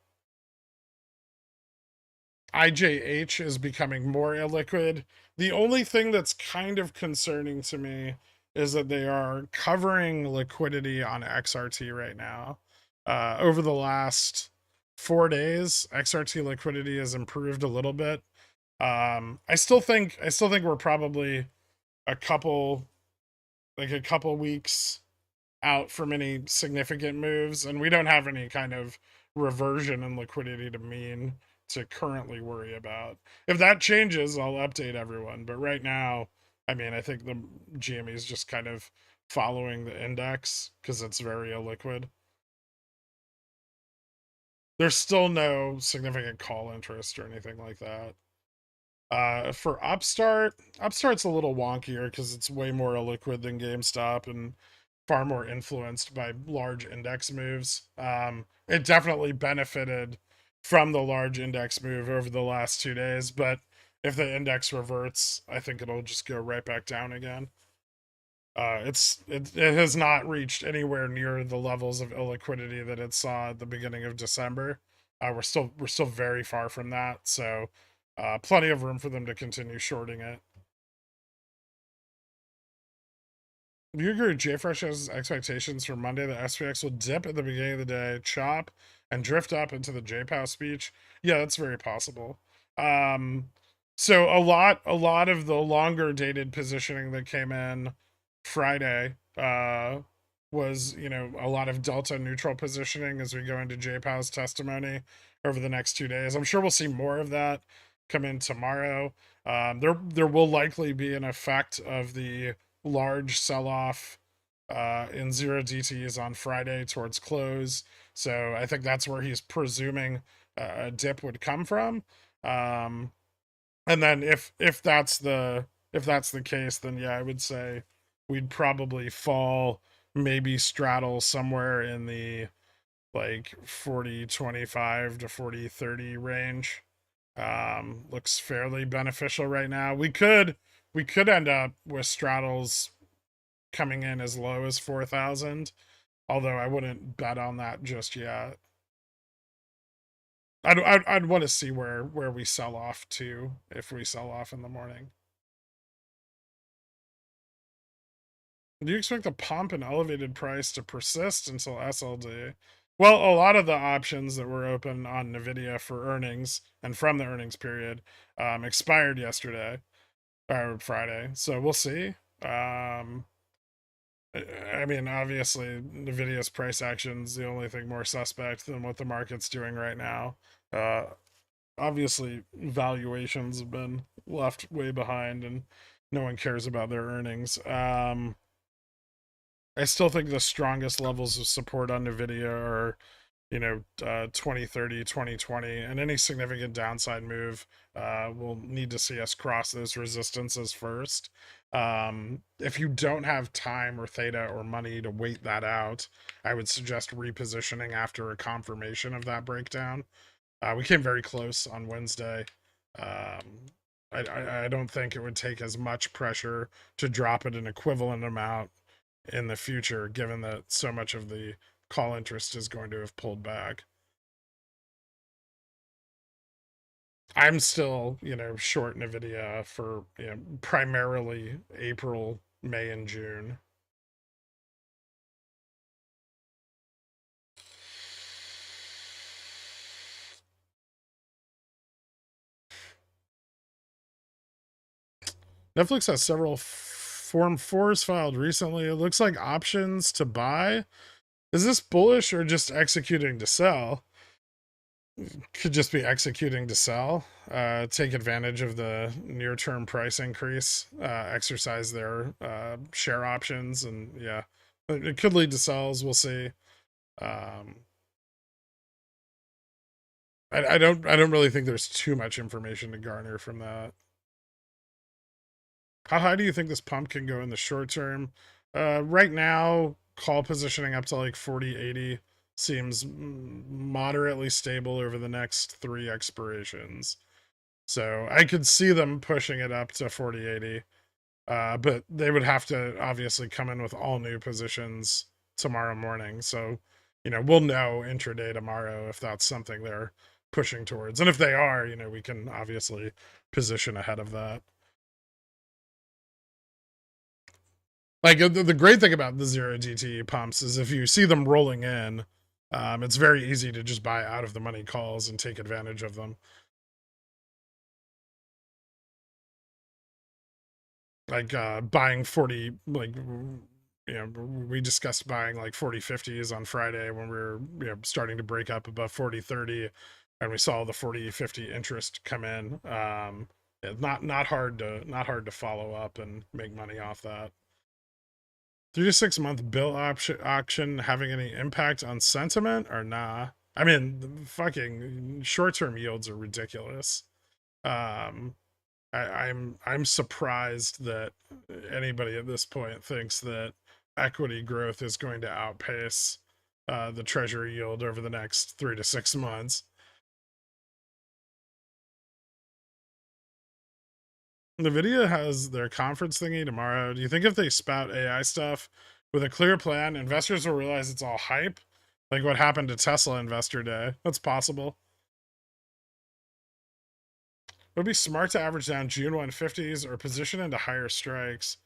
is becoming more illiquid. The only thing that's kind of concerning to me is that they are covering liquidity on XRT right now. Over the last 4 days, XRT liquidity has improved a little bit. I still think we're probably a couple weeks out from any significant moves, and we don't have any kind of reversion in liquidity to mean to currently worry about. If that changes, I'll update everyone. But right now, I mean, I think the GME is just kind of following the index because it's very illiquid. There's still no significant call interest or anything like that. For Upstart's a little wonkier because it's way more illiquid than GameStop and far more influenced by large index moves. It definitely benefited from the large index move over the last 2 days, but if the index reverts, I think it'll just go right back down again. It has not reached anywhere near the levels of illiquidity that it saw at the beginning of December. We're still very far from that, so plenty of room for them to continue shorting it. Do you agree with JFresh has expectations for Monday that SPX will dip at the beginning of the day, chop, and drift up into the Jpow speech? Yeah, that's very possible. So a lot of the longer dated positioning that came in Friday was, a lot of delta neutral positioning as we go into Jpow's testimony over the next 2 days. I'm sure we'll see more of that come in tomorrow. There will likely be an effect of the large sell-off in zero DTs on Friday towards close. So I think that's where he's presuming a dip would come from. Um, and then if that's the case, then yeah, I would say we'd probably fall, maybe straddle somewhere in the like 40-25 to 40-30 range. Looks fairly beneficial right now. We could end up with straddles coming in as low as 4,000, although I wouldn't bet on that just yet. I'd want to see where we sell off to, if we sell off in the morning. Do you expect the pump and elevated price to persist until SLD? Well, a lot of the options that were open on NVIDIA for earnings and from the earnings period expired yesterday or Friday. So we'll see. I mean, obviously, NVIDIA's price action's the only thing more suspect than what the market's doing right now. Uh, Obviously, valuations have been left way behind and no one cares about their earnings. I still think the strongest levels of support on NVIDIA are, 2030, 2020, and any significant downside move will need to see us cross those resistances first. If you don't have time or theta or money to wait that out, I would suggest repositioning after a confirmation of that breakdown. We came very close on Wednesday. I don't think it would take as much pressure to drop it an equivalent amount in the future, given that so much of the call interest is going to have pulled back. I'm still, short NVIDIA for primarily April, May, and June. Netflix has several Form 4s filed recently. It looks like options to buy. Is this bullish or just executing to sell? Could just be executing to sell, take advantage of the near term price increase, exercise their share options, and yeah, it could lead to sells. We'll see. Um, I don't really think there's too much information to garner from that. How high do you think this pump can go in the short term? Right now, call positioning up to like 40-80 seems moderately stable over the next 3 expirations. So I could see them pushing it up to 40-80. But they would have to obviously come in with all new positions tomorrow morning. So, we'll know intraday tomorrow if that's something they're pushing towards. And if they are, we can obviously position ahead of that. Like the great thing about the zero DTE pumps is if you see them rolling in, it's very easy to just buy out of the money calls and take advantage of them. Like buying 40, like, we discussed buying like 40-50s on Friday when we were starting to break up above 40-30, and we saw the 40-50 interest come in. Not hard to follow up and make money off that. 3 to 6 month bill auction having any impact on sentiment or nah? I mean, the fucking short term yields are ridiculous. Um, I'm surprised that anybody at this point thinks that equity growth is going to outpace the treasury yield over the next 3 to 6 months. NVIDIA has their conference thingy tomorrow. Do you think if they spout AI stuff with a clear plan, investors will realize it's all hype? Like what happened to Tesla Investor Day? That's possible. It would be smart to average down June 150s or position into higher strikes.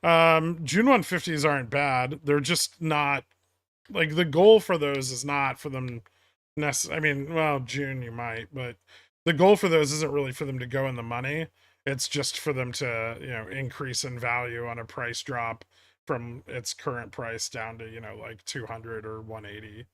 June 150s aren't bad. They're just not, like, the goal for those is not for them I mean, well, June you might, but the goal for those isn't really for them to go in the money. It's just for them to, increase in value on a price drop from its current price down to, like 200 or 180.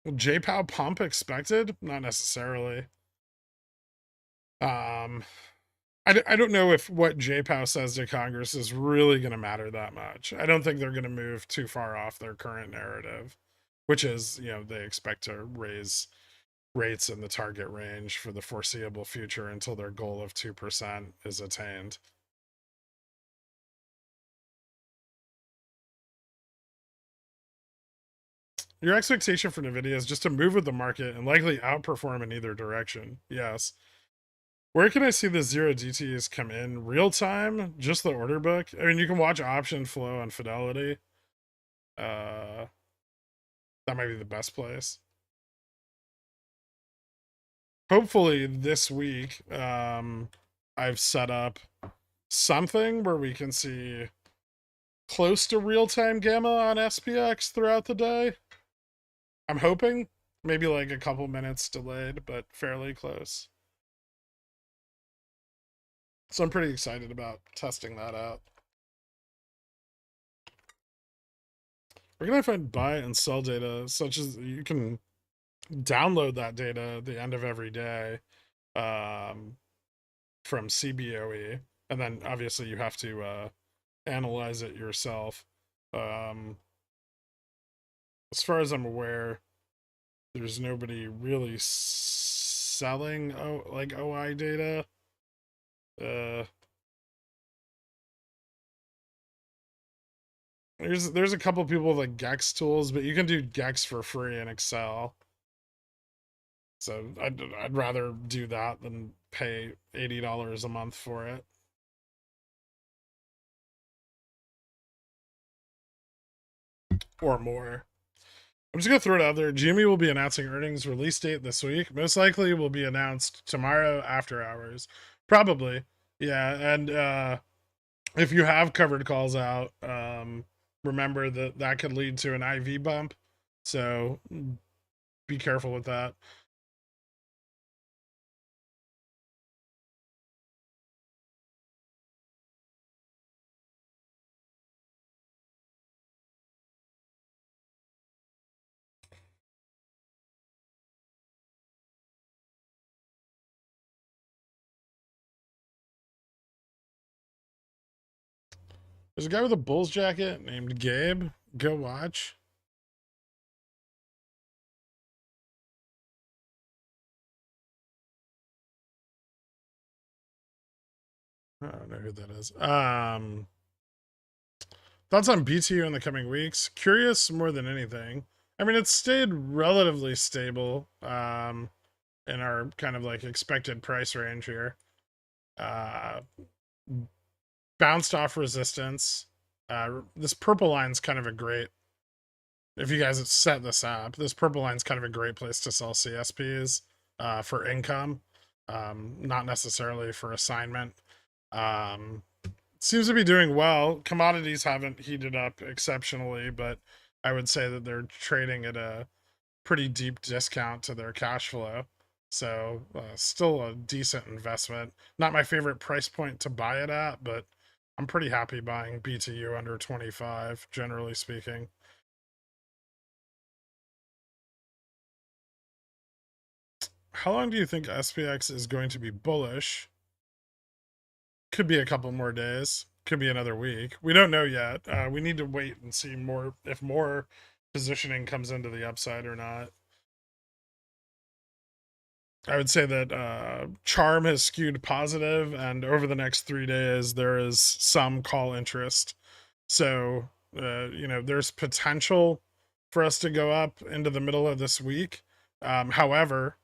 Jpow pump expected? Not necessarily. I don't know if what Jpow says to Congress is really going to matter that much. I don't think they're going to move too far off their current narrative, which is, they expect to raise rates in the target range for the foreseeable future until their goal of 2% is attained. Your expectation for NVIDIA is just to move with the market and likely outperform in either direction. Yes. Where can I see the zero DTs come in? Real time? Just the order book? I mean, you can watch option flow on Fidelity. That might be the best place. Hopefully this week, I've set up something where we can see close to real-time gamma on SPX throughout the day. I'm hoping. Maybe like a couple minutes delayed, but fairly close. So I'm pretty excited about testing that out. Where can I find buy and sell data, such as you can download that data at the end of every day from CBOE, and then obviously you have to analyze it yourself. As far as I'm aware, there's nobody really selling like OI data. There's a couple people with like Gex tools, but you can do Gex for free in Excel. So I'd rather do that than pay $80 a month for it. Or more. I'm just gonna throw it out there. GME will be announcing earnings release date this week. Most likely will be announced tomorrow after hours. Probably. Yeah, and if you have covered calls out, remember that could lead to an IV bump. So be careful with that. There's a guy with a Bulls jacket named Gabe. Go watch. I don't know who that is. Thoughts on BTU in the coming weeks? Curious more than anything. I mean, it's stayed relatively stable in our kind of like expected price range here. Bounced off resistance. This purple line's kind of a great. If you guys have set this up, this purple line's kind of a great place to sell CSPs for income, not necessarily for assignment. Seems to be doing well. Commodities haven't heated up exceptionally, but I would say that they're trading at a pretty deep discount to their cash flow. So still a decent investment. Not my favorite price point to buy it at, but I'm pretty happy buying BTU under 25, generally speaking. How long do you think SPX is going to be bullish? Could be a couple more days. Could be another week. We don't know yet. We need to wait and see more if more positioning comes into the upside or not. I would say that charm has skewed positive, and over the next 3 days, there is some call interest. So, there's potential for us to go up into the middle of this week. However,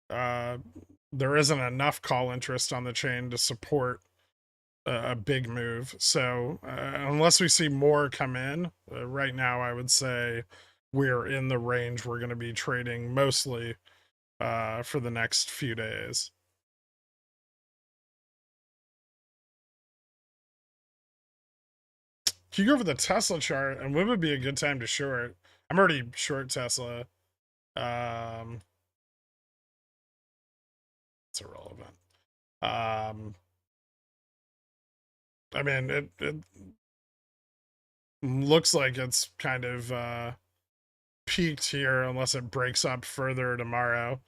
there isn't enough call interest on the chain to support a big move. So, unless we see more come in, right now, I would say we're in the range we're going to be trading mostly for the next few days. Can you go over the Tesla chart, and when would be a good time to short? I'm already short Tesla. It's irrelevant. I mean, it looks like it's kind of peaked here unless it breaks up further tomorrow.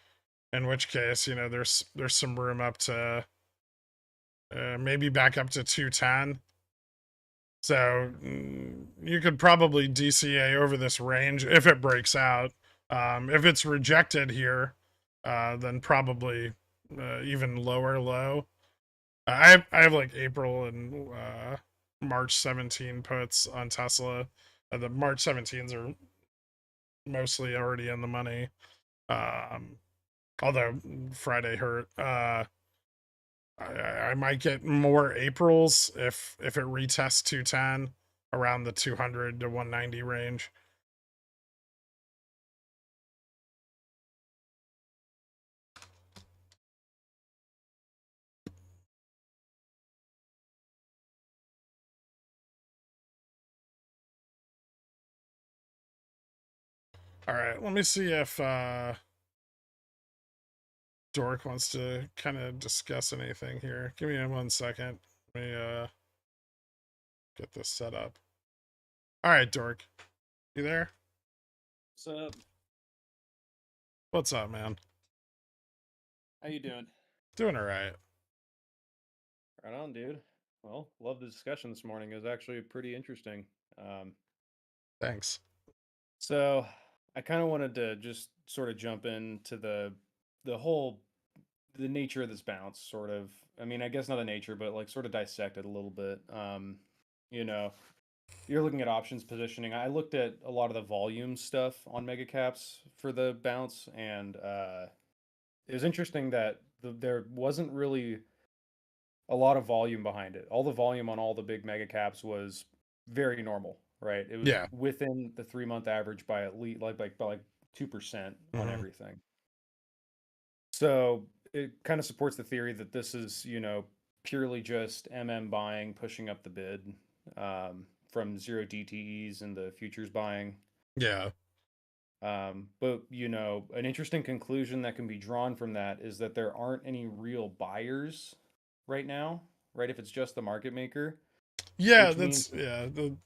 In which case, there's some room up to maybe back up to 210. So you could probably DCA over this range if it breaks out. If it's rejected here, then probably even lower low. I have like April and March 17 puts on Tesla. The March 17s are mostly already in the money. Although Friday hurt. I might get more Aprils if it retests 210 around the 200 to 190 range. All right, let me see if Dork wants to kind of discuss anything here. Give me 1 second. Let me get this set up. All right, Dork, you there? What's up? What's up, man? How you doing? Doing all right. Right on, dude. Well, love the discussion this morning. It was actually pretty interesting. Um, Thanks. so I kind of wanted to just sort of jump into the nature of this bounce, sort of. I mean, I guess not the nature, but like sort of dissect it a little bit. You know, you're looking at options positioning. I looked at a lot of the volume stuff on mega caps for the bounce, and it was interesting that there wasn't really a lot of volume behind it. All the volume on all the big mega caps was very normal, right? It was Yeah. within the 3 month average by at least by like 2% on Mm-hmm. everything. So it kind of supports the theory that this is, purely just buying, pushing up the bid from zero DTEs and the futures buying. Yeah. But an interesting conclusion that can be drawn from that is that there aren't any real buyers right now, right? If it's just the market maker, Yeah, which means, that's yeah. The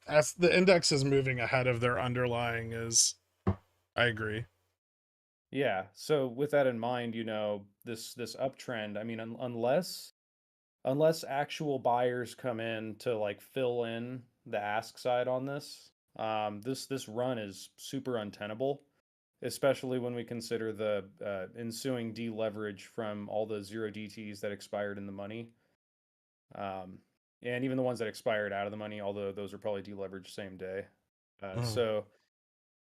as the index is moving ahead of their underlying is. I agree. yeah. So with that in mind, this uptrend. I mean, unless actual buyers come in to like fill in the ask side on this, this run is super untenable, especially when we consider the ensuing deleverage from all the zero DTs that expired in the money. Um, and even the ones that expired out of the money, although those are probably deleveraged same day. Uh, Mm-hmm. so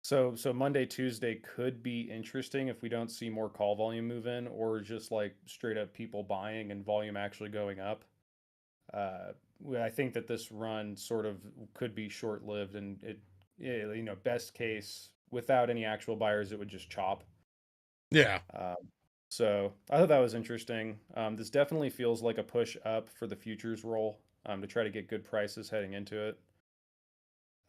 so Monday, Tuesday could be interesting if we don't see more call volume move in, or just like straight up people buying and volume actually going up. Uh, I think that this run sort of could be short lived, and best case without any actual buyers, it would just chop. Yeah. Um, so I thought that was interesting. This definitely feels like a push up for the futures roll to try to get good prices heading into it.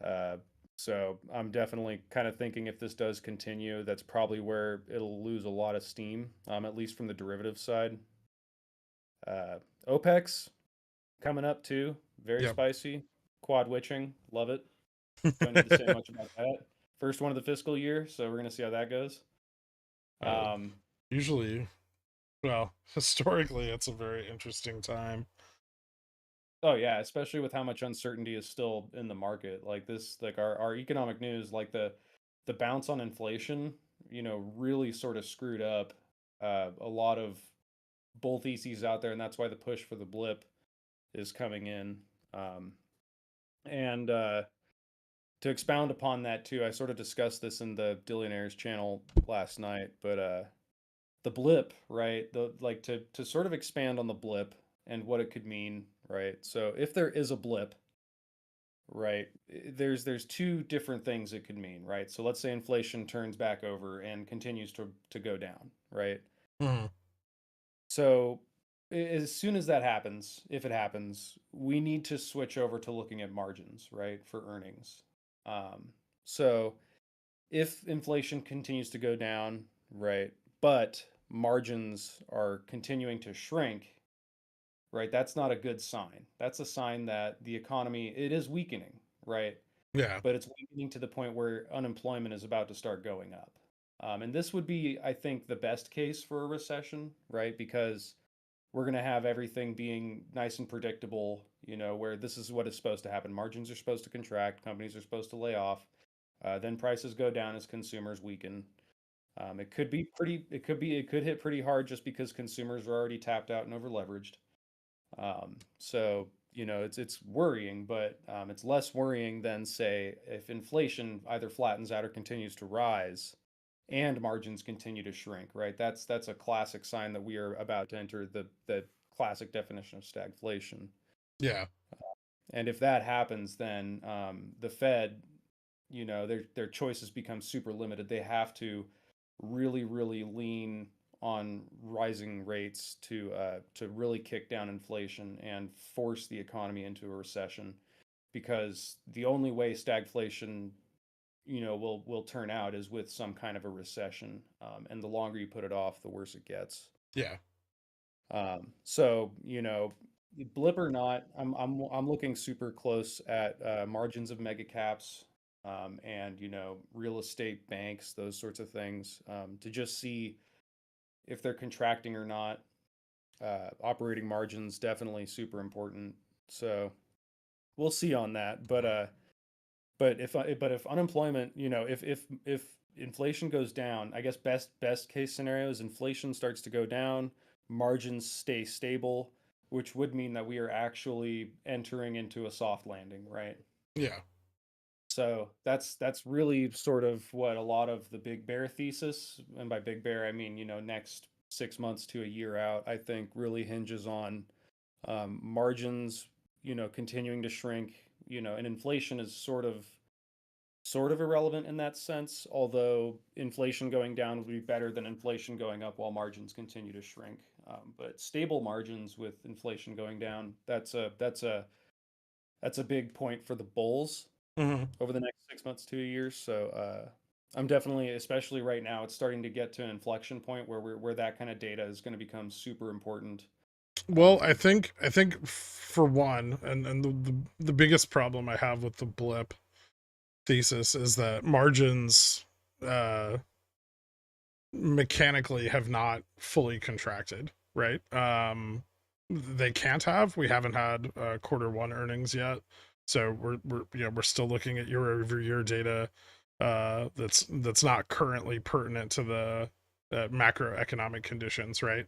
Uh, so I'm definitely kind of thinking if this does continue, that's probably where it'll lose a lot of steam, at least from the derivative side. OPEX coming up too, very Yep. spicy. Quad witching, love it. Don't need to say much about that. First one of the fiscal year, so we're gonna see how that goes. uh, Um, Usually, well, historically, it's a very interesting time. oh yeah, especially with how much uncertainty is still in the market. Like this, like our economic news, like the bounce on inflation, really sort of screwed up a lot of bull theses out there, and that's why the push for the blip is coming in. Um, and To expound upon that too, I sort of discussed this in the Dillionaires channel last night, but the blip, right? The like to sort of expand on the blip and what it could mean, right? So if there is a blip, right, there's two different things it could mean, right? So let's say inflation turns back over and continues to go down, right? Mm-hmm. So as soon as that happens, if it happens, we need to switch over to looking at margins, right, for earnings. Um, so if inflation continues to go down, right, but margins are continuing to shrink, right, that's not a good sign. That's a sign that the economy, it is weakening, right? Yeah. but it's weakening to the point where unemployment is about to start going up. And this would be, I think, the best case for a recession, right? Because we're going to have everything being nice and predictable, where this is what is supposed to happen. Margins are supposed to contract, companies are supposed to lay off, then prices go down as consumers weaken. It could hit pretty hard just because consumers are already tapped out and over leveraged. So it's worrying, but it's less worrying than say if inflation either flattens out or continues to rise, and margins continue to shrink. Right? That's a classic sign that we are about to enter the classic definition of stagflation. Yeah. And if that happens, then the Fed, their choices become super limited. They have to really, really lean on rising rates to really kick down inflation and force the economy into a recession, because the only way stagflation will turn out is with some kind of a recession, and the longer you put it off, the worse it gets. Yeah. So blip or not, I'm looking super close at margins of mega caps, and real estate banks, those sorts of things, to just see if they're contracting or not. Operating margins definitely super important. So we'll see on that. But if unemployment, if inflation goes down, I guess best case scenario is inflation starts to go down, margins stay stable, which would mean that we are actually entering into a soft landing, right? Yeah. So that's really sort of what a lot of the big bear thesis, and by big bear I mean next 6 months to a year out, I think really hinges on margins, continuing to shrink, and inflation is sort of irrelevant in that sense, although inflation going down would be better than inflation going up while margins continue to shrink. But stable margins with inflation going down, that's a big point for the bulls Hmm. over the next 6 months to a year. So I'm definitely, especially right now, it's starting to get to an inflection point where that kind of data is going to become super important. Well, For I think for one, and the biggest problem I have with the blip thesis is that margins uh mechanically have not fully contracted, right? They can't have. We haven't had quarter one earnings yet, so we're still looking at year over year data that's not currently pertinent to the macroeconomic conditions, right?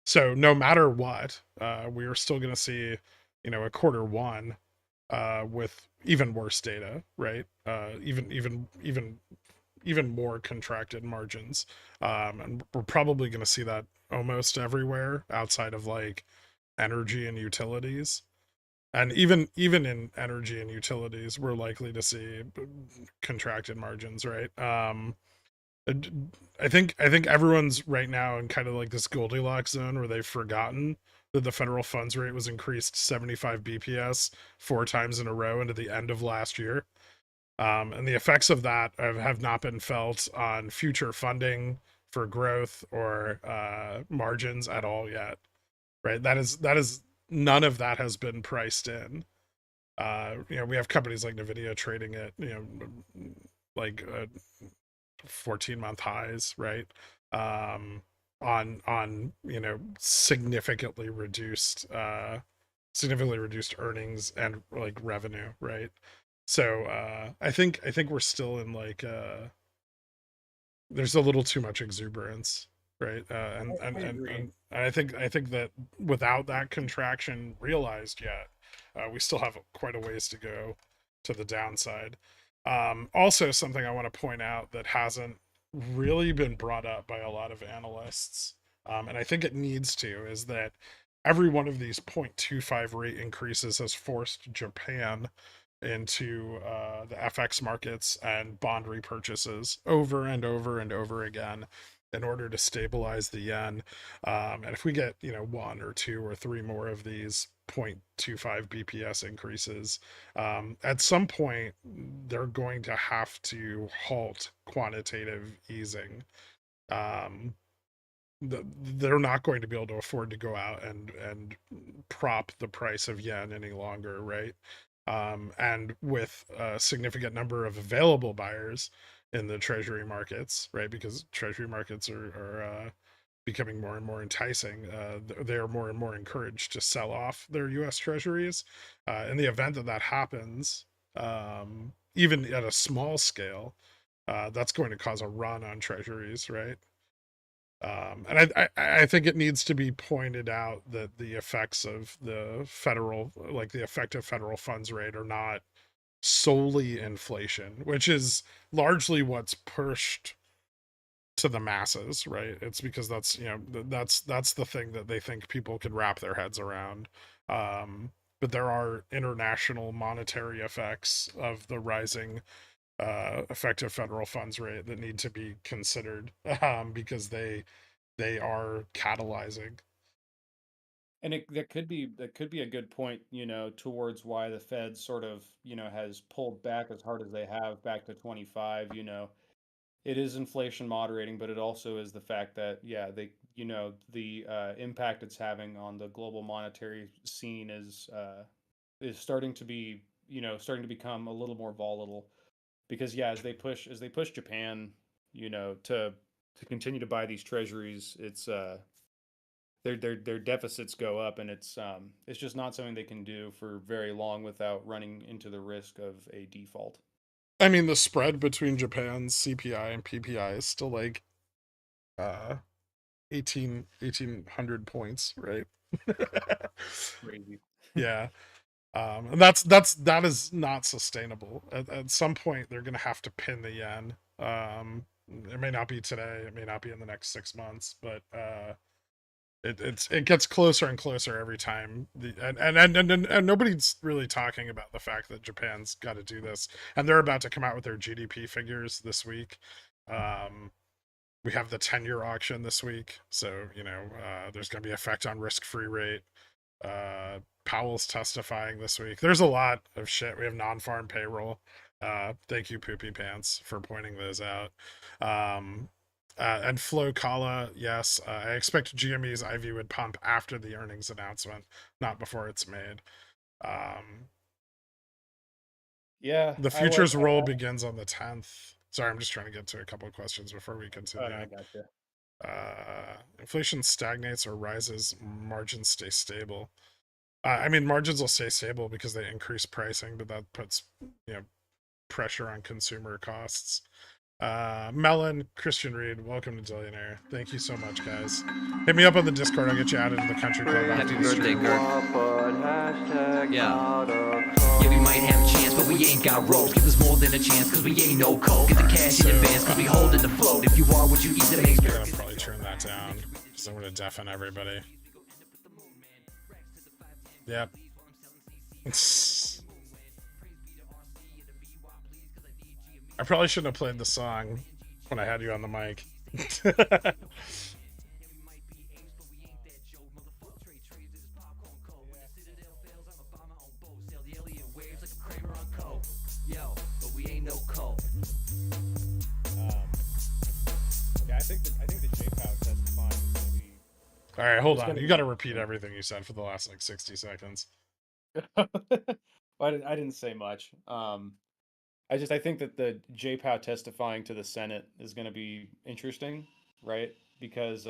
So no matter what, we are still going to see, a quarter one with even worse data, right? Even more contracted margins. And we're probably going to see that almost everywhere outside of like energy and utilities. And even in energy and utilities, we're likely to see contracted margins, right? I think everyone's right now in kind of like this Goldilocks zone where they've forgotten that the federal funds rate was increased 75 BPS 4 times in a row into the end of last year. And the effects of that have not been felt on future funding for growth or margins at all yet. Right? That is none of that has been priced in. We have companies like NVIDIA trading at like 14-month highs, right? Um, on significantly reduced earnings and like revenue, right? So I think we're still in like there's a little too much exuberance, right? I agree. And I think that without that contraction realized yet, we still have quite a ways to go to the downside. Also, something I want to point out that hasn't really been brought up by a lot of analysts, and I think it needs to, is that every one of these 0.25 rate increases has forced Japan into the FX markets and bond repurchases over and over and over again in order to stabilize the yen. And if we get, one or two or three more of these 0.25 BPS increases, at some point they're going to have to halt quantitative easing. Um, they're not going to be able to afford to go out and prop the price of yen any longer, right? And with a significant number of available buyers in the treasury markets, right? Because treasury markets are becoming more and more enticing. They are more and more encouraged to sell off their U.S. treasuries. In the event that that happens, even at a small scale, that's going to cause a run on treasuries, right? And I think it needs to be pointed out that the effects of the federal, like the effective federal funds rate, are not solely inflation, which is largely what's pushed to the masses, right? It's because that's, you know, that's the thing that they think people can wrap their heads around. But there are international monetary effects of the rising effective federal funds rate that need to be considered, because they are catalyzing. And that could be a good point, towards why the Fed sort of, has pulled back as hard as they have back to 25. It is inflation moderating, but it also is the fact that, yeah, the impact it's having on the global monetary scene is starting to be, starting to become a little more volatile. Because, yeah, as they push Japan, to continue to buy these treasuries, it's their deficits go up, and it's just not something they can do for very long without running into the risk of a default. I mean, the spread between Japan's CPI and PPI is still like uh 1800 points, right? Crazy. Yeah. And that is not sustainable. At some point they're gonna have to pin the yen. It may not be today, it may not be in the next 6 months, but it gets closer and closer every time. And nobody's really talking about the fact that Japan's got to do this, and they're about to come out with their GDP figures this week. Um, we have the 10-year auction this week, so there's going to be effect on risk-free rate. Powell's testifying this week. There's a lot of shit. We have non-farm payroll. Thank you, Poopy Pants, for pointing those out. Um, and Flo Kala, yes, I expect GME's IV would pump after the earnings announcement, not before it's made. Um, Yeah, the I like. futures roll begins on the 10th. Sorry, I'm just trying to get to a couple of questions before we Oh, no, continue. I gotcha. Inflation stagnates or rises, margins stay stable. I mean, margins will stay stable because they increase pricing, but that puts you know pressure on consumer costs. Melon, Christian Reed, welcome to Dillionaire. Thank you so much, guys. Hit me up on the Discord. I'll get you added to the country club after Happy the birthday, stream. Kirk. Yeah, we might have a chance, but we ain't got ropes. Give us more than a chance, cause we ain't no coke. Get the cash in advance, cause we holding the float. If you are what you eat, that makes I'm gonna probably turn that down because I'm gonna deafen everybody. Yep. I probably shouldn't have played the song when I had you on the mic. Yeah, I think the Jpow testifying is going to be. All right, hold It's on. going to You be got to repeat interesting. everything you said for the last like 60 seconds. Well, I didn't say much. I think that the Jpow testifying to the Senate is going to be interesting, right? Because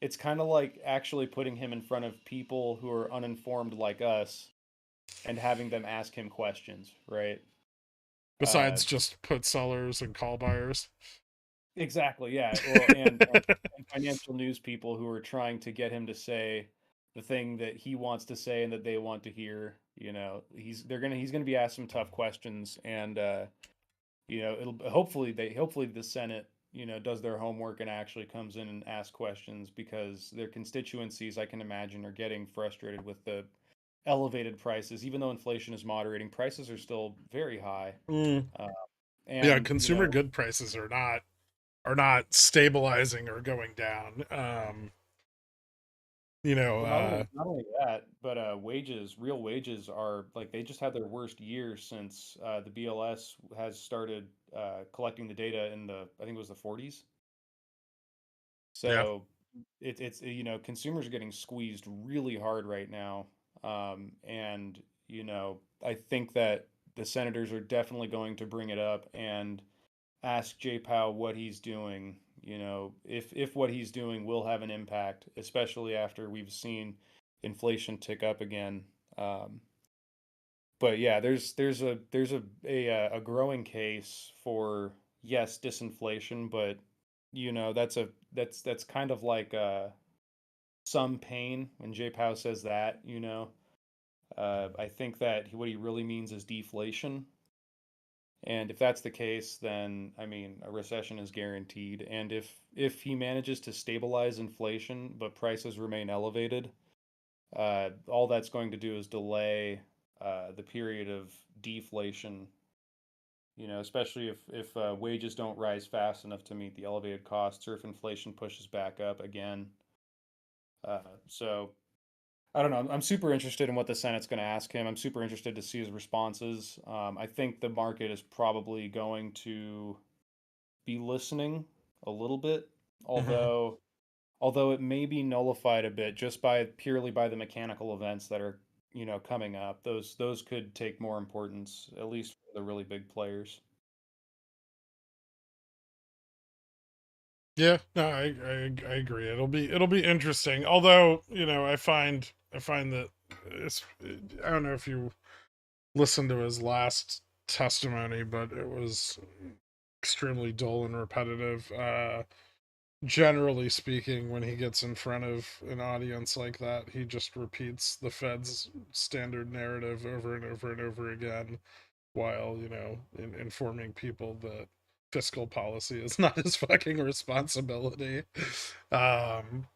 it's kind of like actually putting him in front of people who are uninformed like us and having them ask him questions, right? Uh, Besides just put sellers and call buyers. exactly, yeah. Well, and financial news people who are trying to get him to say the thing that he wants to say and that they want to hear. He's gonna be asked some tough questions, and it'll hopefully the Senate does their homework and actually comes in and asks questions, because their constituencies, I can imagine, are getting frustrated with the elevated prices. Even though inflation is moderating, prices are still very high. Mm. uh, Yeah, and consumer good prices are not stabilizing or going down. well, not only that, but real wages are, like, they just had their worst year since the BLS has started collecting the data in the, I think it was the 40s. Yeah. So it's consumers are getting squeezed really hard right now, and I think that the senators are definitely going to bring it up and ask Jpow what he's doing. If what he's doing will have an impact, especially after we've seen inflation tick up again. Um, but yeah, there's a growing case for, yes, disinflation, but that's kind of like some pain when Jpow says that. I think that what he really means is deflation. And if that's the case, then I mean, a recession is guaranteed. And if he manages to stabilize inflation, but prices remain elevated, all that's going to do is delay the period of deflation. Especially if wages don't rise fast enough to meet the elevated costs, or if inflation pushes back up again. So I don't know. I'm super interested in what the Senate's going to ask him. I'm super interested to see his responses. I think the market is probably going to be listening a little bit, Mhm. although it may be nullified a bit just by purely by the mechanical events that are coming up. Those could take more importance, at least for the really big players. Yeah, no, I agree. It'll be interesting. Although, I find that I don't know if you listened to his last testimony, but it was extremely dull and repetitive. Generally speaking, when he gets in front of an audience like that, he just repeats the Fed's standard narrative over and over and over again, while informing people that fiscal policy is not his fucking responsibility. um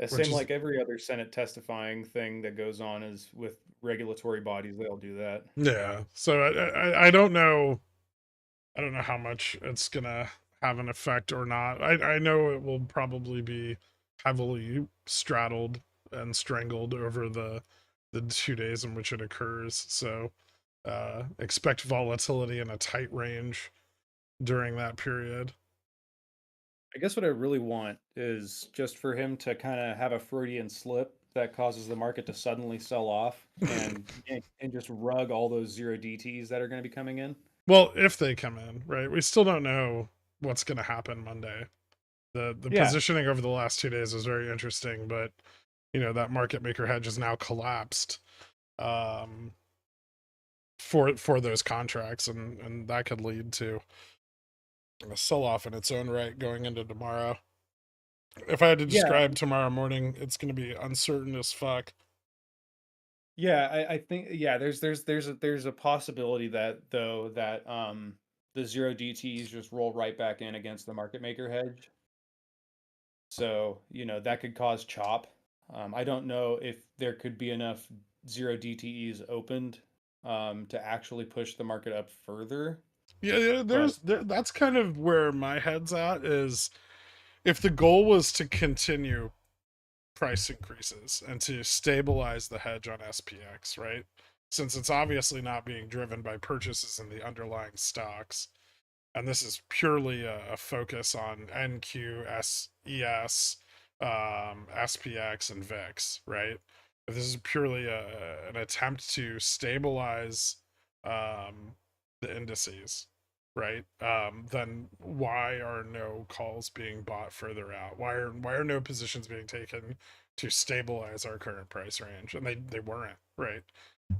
which Same is like every other Senate testifying thing that goes on is with regulatory bodies, they all do that. yeah, so I don't know how much it's gonna have an effect or not. I know it will probably be heavily straddled and strangled over the 2 days in which it occurs. So expect volatility in a tight range during that period. I guess what I really want is just for him to kind of have a Freudian slip that causes the market to suddenly sell off and just rug all those zero DTs that are going to be coming in. Well, if they come in, right? We still don't know what's going to happen Monday. The Yeah, positioning over the last 2 days was very interesting, but that market maker hedge has now collapsed um, for those contracts, and that could lead to a sell off in its own right going into tomorrow. If I had to yeah, describe tomorrow morning, it's going to be uncertain as fuck. yeah. I think yeah. There's a possibility that though that the zero DTs just roll right back in against the market maker hedge. So, that could cause chop. I don't know if there could be enough zero DTEs opened to actually push the market up further. Yeah, yeah, But that's kind of where my head's at. Is if the goal was to continue price increases and to stabilize the hedge on SPX, right? Since it's obviously not being driven by purchases in the underlying stocks, and this is purely a focus on NQ, SES, SPX, and VIX, right? If this is purely an attempt to stabilize um, the indices, right? Then why are no calls being bought further out? Why are no positions being taken to stabilize our current price range? And they weren't, right?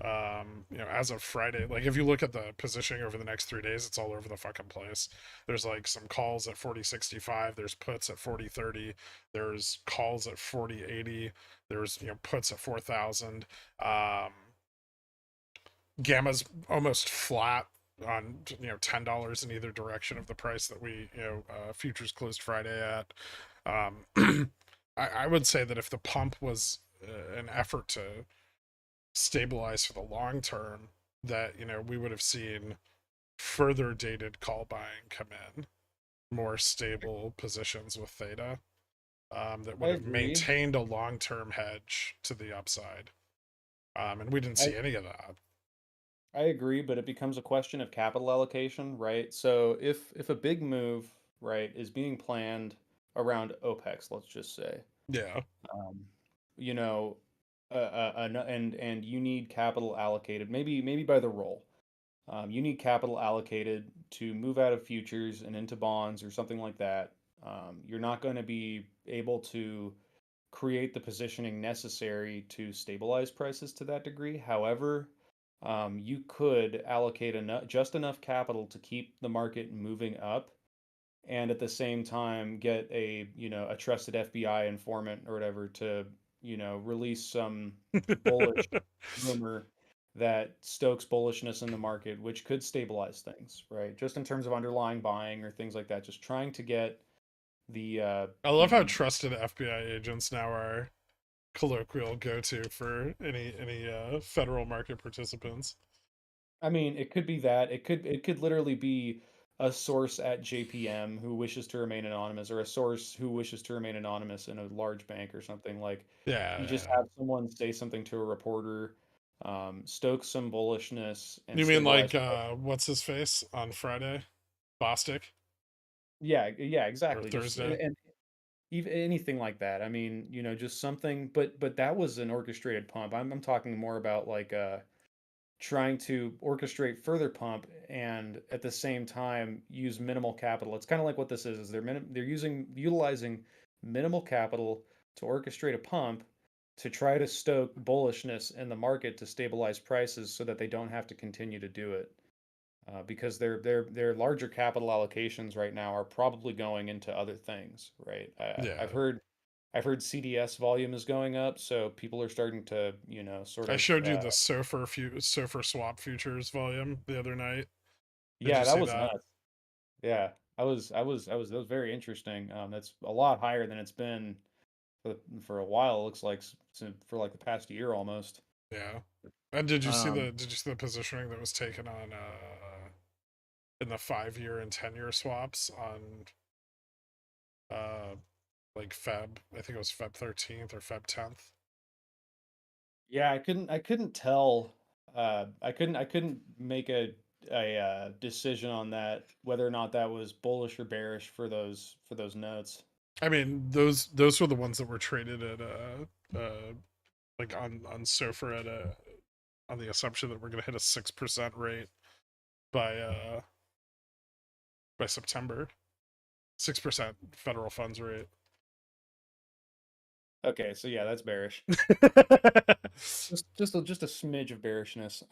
As of Friday, like if you look at the positioning over the next 3 days, it's all over the fucking place. There's like some calls at 40.65, there's puts at 40.30, there's calls at 40.80, there's puts at 4,000. Gamma's almost flat on $10 in either direction of the price that we futures closed Friday at. I would say that if the pump was an effort to stabilize for the long term, that we would have seen further dated call buying come in, more stable positions with theta, that I would have agree. maintained a long-term hedge to the upside, and we didn't I see any of that. I agree, but it becomes a question of capital allocation, right? So if a big move, right, is being planned around OPEX, let's just say, Yeah. um, you know, and you need capital allocated, maybe by the roll. You need capital allocated to move out of futures and into bonds or something like that. You're not going to be able to create the positioning necessary to stabilize prices to that degree. However, you could allocate just enough capital to keep the market moving up, and at the same time get a trusted FBI informant or whatever to release some bullish rumor that stokes bullishness in the market, which could stabilize things, right? Just in terms of underlying buying or things like that, just trying to get the I love how trusted FBI agents now are colloquial go-to for any federal market participants. I mean, it could be that. It could literally be a source at JPM who wishes to remain anonymous, or a source who wishes to remain anonymous in a large bank or something. Like, you just Yeah. have someone say something to a reporter, stoke some bullishness and You mean stabilize like price. what's his face on Friday? Bostic Yeah, or exactly. Just Thursday? and even anything like that. I mean, just something. But that was an orchestrated pump. I'm talking more about like trying to orchestrate further pump and at the same time use minimal capital. It's kind of like what this is they're utilizing minimal capital to orchestrate a pump to try to stoke bullishness in the market to stabilize prices so that they don't have to continue to do it. Because their larger capital allocations right now are probably going into other things, right? Yeah. I've heard CDS volume is going up, so people are starting to, sort I of showed you the SOFR swap futures volume the other night. Did you yeah, that see was that? nuts. Yeah, that was very interesting. That's a lot higher than it's been for a while. It looks like for like the past year almost. Yeah. And did you see Um, the positioning that was taken on in the 5-year and 10-year swaps on uh like Feb, I think it was Feb 13th or Feb 10th. yeah, I couldn't tell. I couldn't make a decision on that whether or not that was bullish or bearish for those notes. I mean, those were the ones that were traded at like on SOFR at on the assumption that we're going to hit a 6% rate by September. 6% federal funds rate. Okay, so yeah, that's bearish. Just a smidge of bearishness.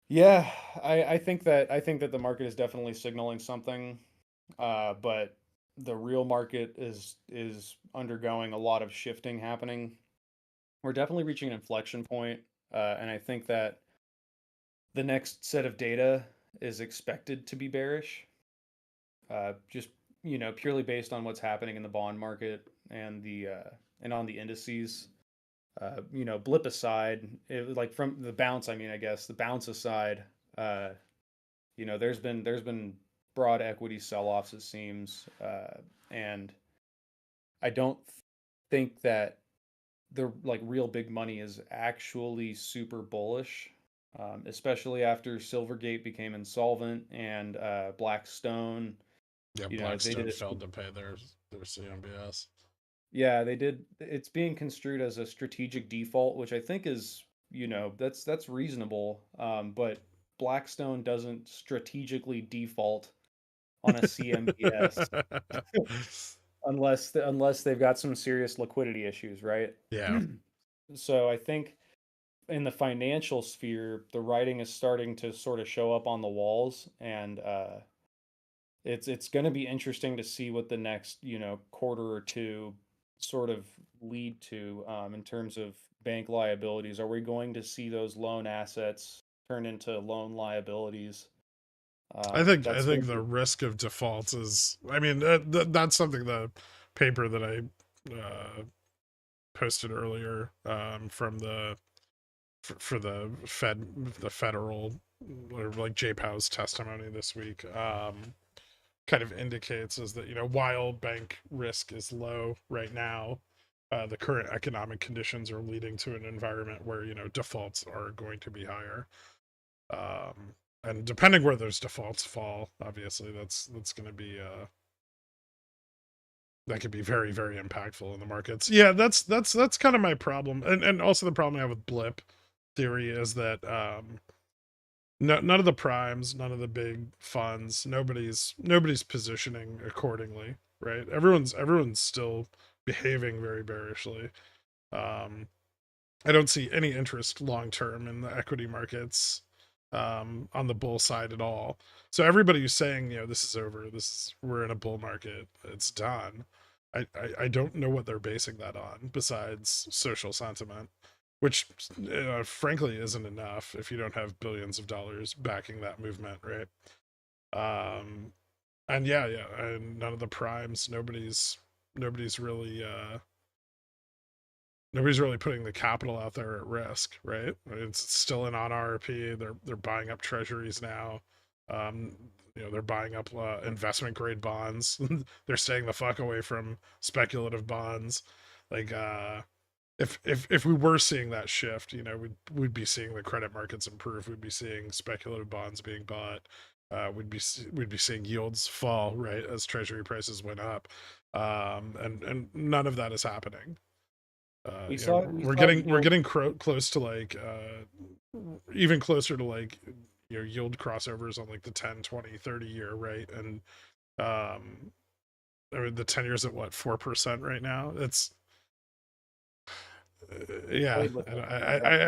Yeah, I think that the market is definitely signaling something, but the real market is undergoing a lot of shifting happening. We're definitely reaching an inflection point, and I think that the next set of data is expected to be bearish, just purely based on what's happening in the bond market and the and on the indices. Blip aside, like from the bounce, I mean, I guess the bounce aside, uh, there's been broad equity sell-offs, it seems, and I don't think that the like real big money is actually super bullish, especially after Silvergate became insolvent and Blackstone. Yeah, They did Blackstone it. failed to pay their CMBS. Yeah, they did. It's being construed as a strategic default, which I think is, that's reasonable. But Blackstone doesn't strategically default on a CMBS unless they've got some serious liquidity issues, right? Yeah. So I think in the financial sphere, the writing is starting to sort of show up on the walls, and it's going to be interesting to see what the next quarter or two sort of lead to in terms of bank liabilities. Are we going to see those loan assets turn into loan liabilities? I That's think going to the be risk of default is, I mean, that's something, the paper that I posted earlier from for the federal, or like Jpow's testimony this week, kind of indicates is that, while bank risk is low right now, the current economic conditions are leading to an environment where, defaults are going to be higher. And depending where those defaults fall, obviously that's going to be that could be very, very impactful in the markets. Yeah, that's kind of my problem, and also the problem I have with blip theory is that none of the primes, none of the big funds, nobody's positioning accordingly, right? Everyone's still behaving very bearishly. I don't see any interest long term in the equity markets on the bull side at all. So everybody who's saying, this is over, we're in a bull market, it's done. I don't know what they're basing that on besides social sentiment, which frankly isn't enough if you don't have billions of dollars backing that movement, right? And yeah, and none of the primes, nobody's really putting the capital out there at risk, right? It's still an on RRP. They're buying up treasuries now. They're buying up investment grade bonds. They're staying the fuck away from speculative bonds. Like if we were seeing that shift, we'd be seeing the credit markets improve. We'd be seeing speculative bonds being bought. We'd be seeing yields fall, right, as treasury prices went up. And none of that is happening. We're getting close to like even closer to like yield crossovers on like the 10, 20, 30 year, right? And I mean the 10 years at what, 4% right now? It's yeah.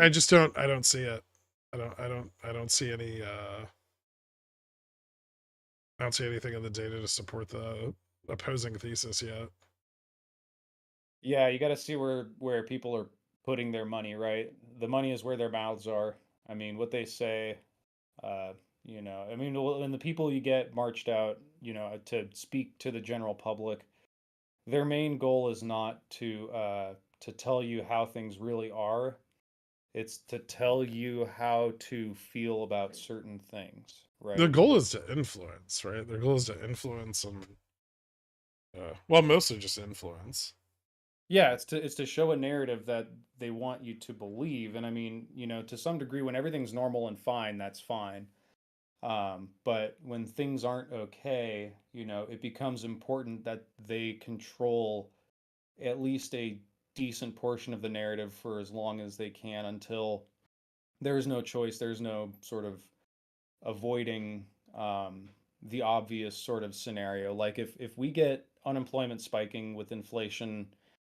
I just don't see it. I don't see any I don't see anything in the data to support the opposing thesis yet. Yeah, you got to see where people are putting their money, right? The money is where their mouths are. I mean, what they say, I mean, when the people you get marched out, to speak to the general public, their main goal is not to tell you how things really are. It's to tell you how to feel about certain things, The right? goal is to influence, right? Their goal is to influence and well, mostly just influence. Yeah, it's to show a narrative that they want you to believe. And I mean, to some degree, when everything's normal and fine, that's fine. But when things aren't okay, it becomes important that they control at least a decent portion of the narrative for as long as they can until there is no choice. There's no sort of avoiding the obvious sort of scenario. Like if we get unemployment spiking with inflation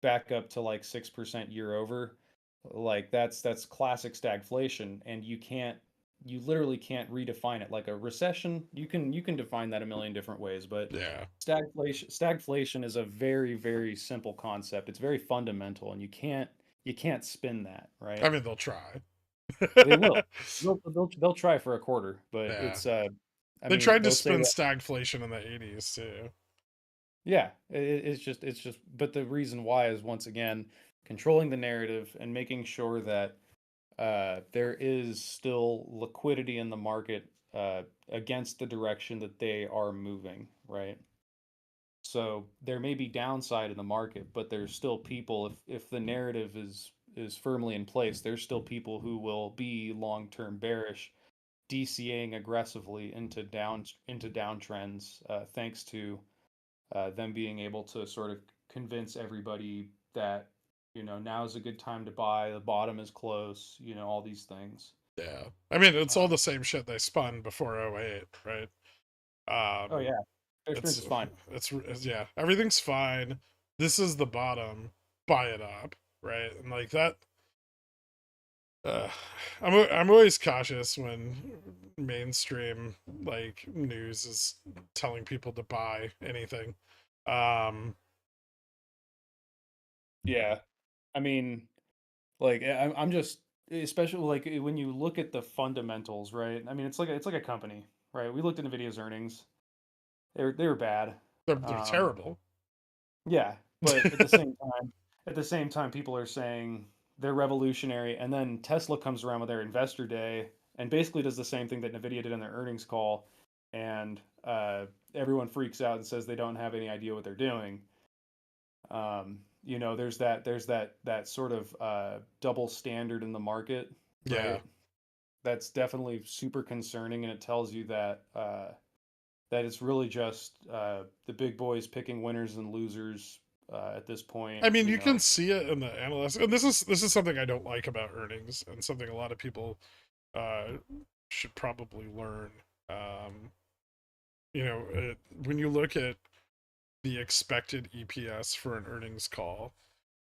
back up to like 6% year over, like that's classic stagflation, and you literally can't redefine it. Like a recession, you can define that a million different ways, but Yeah. stagflation is a very, very simple concept. It's very fundamental, and you can't spin that, right? I mean, they'll try. They will. They'll try for a quarter, but Yeah. it's I They mean, tried to they'll say spin that. stagflation in the 80s too. Yeah, it's just. But the reason why is once again controlling the narrative and making sure that there is still liquidity in the market against the direction that they are moving, right? So there may be downside in the market, but there's still people. If the narrative is firmly in place, there's still people who will be long-term bearish, DCAing aggressively into downtrends, thanks to them being able to sort of convince everybody that now is a good time to buy, the bottom is close, all these things. Yeah. I mean, it's all Um, the same shit they spun before 08, right? oh Um, yeah, experience is fine. yeah, everything's fine. This is the bottom. Buy it up, right? And like that. Uh, I'm always cautious when mainstream like news is telling people to buy anything. Um, Yeah, I mean, like I'm just, especially like when you look at the fundamentals, right? I mean, it's like a company, right? We looked at NVIDIA's earnings; they were bad. they're Um, terrible. yeah, but at the same time, people are saying they're revolutionary, and then Tesla comes around with their investor day and basically does the same thing that NVIDIA did in their earnings call, and everyone freaks out and says they don't have any idea what they're doing. There's that sort of double standard in the market, Yeah. right? That's definitely super concerning, and it tells you that that it's really just the big boys picking winners and losers at this point. I mean, you can see it in the analyst, and this is something I don't like about earnings, and something a lot of people should probably learn. When you look at the expected EPS for an earnings call,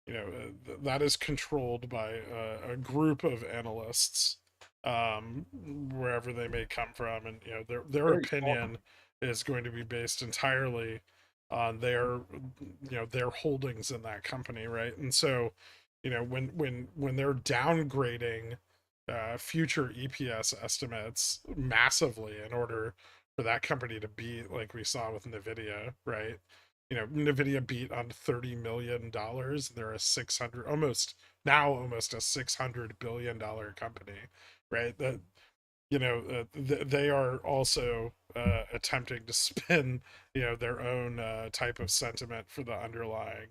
that is controlled by a group of analysts, wherever they may come from, and their opinion is going to be based entirely on their holdings in that company, right? And so, when they're downgrading future EPS estimates massively in order for that company to beat, like we saw with NVIDIA, right? NVIDIA beat on $30 million. They're a 600, almost a $600 billion company, right? That, they are also attempting to spin, their own type of sentiment for the underlying.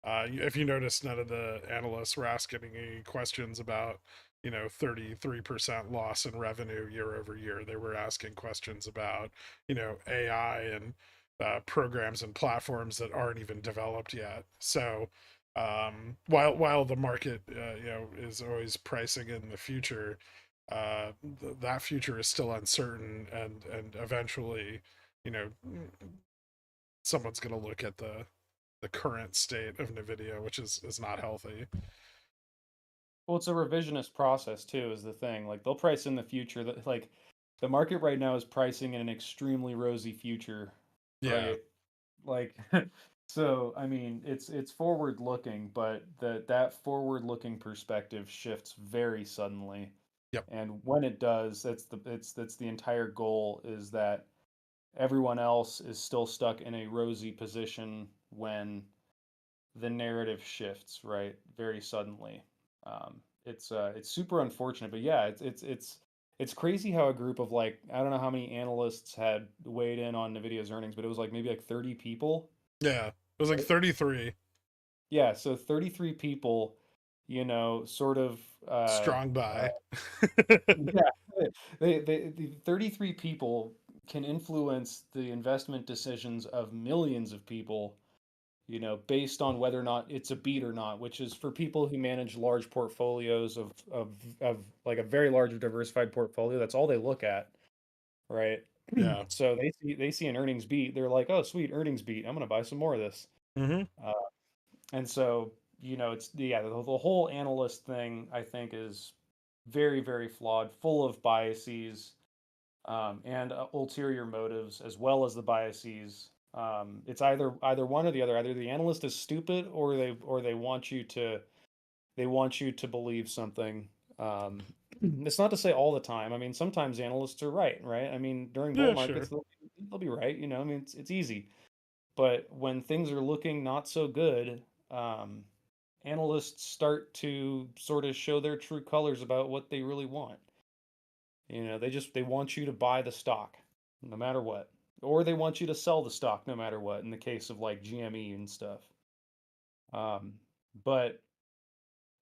If you notice, none of the analysts were asking any questions about 33% loss in revenue year over year. They were asking questions about AI and programs and platforms that aren't even developed yet. So while the market is always pricing in the future, that future is still uncertain, and eventually, someone's going to look at the current state of NVIDIA, which is not healthy. Well, it's a revisionist process too, is the thing. Like they'll price in the future. That like the market right now is pricing in an extremely rosy future, right? Like, so I mean, it's forward looking, but that forward looking perspective shifts very suddenly. Yep. And when it does, that's the entire goal, is that everyone else is still stuck in a rosy position when the narrative shifts, right? Very suddenly. It's super unfortunate, but yeah, it's crazy how a group of, like, I don't know how many analysts had weighed in on NVIDIA's earnings, but it was like maybe like 30 people. Yeah, it was like 33. Yeah, so 33 people, sort of Strong buy. yeah, the 33 people can influence the investment decisions of millions of people, based on whether or not it's a beat or not, which is for people who manage large portfolios of like a very large diversified portfolio. That's all they look at, right? Yeah. So they see an earnings beat, they're like, oh, sweet, earnings beat, I'm gonna buy some more of this. Mm-hmm. And so, it's the whole analyst thing, I think, is very, very flawed, full of biases, and ulterior motives, as well as the biases. It's either one or the other. Either the analyst is stupid, or they want you to believe something. It's not to say all the time. I mean, sometimes analysts are right, right? I mean, during bull Yeah, markets, sure. they'll be right. I mean, it's easy. But when things are looking not so good, um, analysts start to sort of show their true colors about what they really want. They want you to buy the stock no matter what, or they want you to sell the stock no matter what, in the case of like GME and stuff. Um, but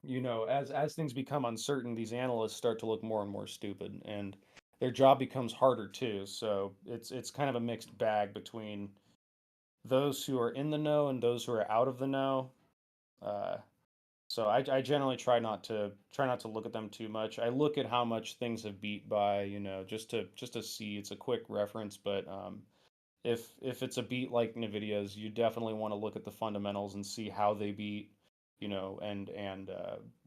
as things become uncertain, these analysts start to look more and more stupid, and their job becomes harder too. So it's kind of a mixed bag between those who are in the know and those who are out of the know. Uh, So I generally try not to look at them too much. I look at how much things have beat by, just to see. It's a quick reference, but if it's a beat like Nvidia's, you definitely want to look at the fundamentals and see how they beat, and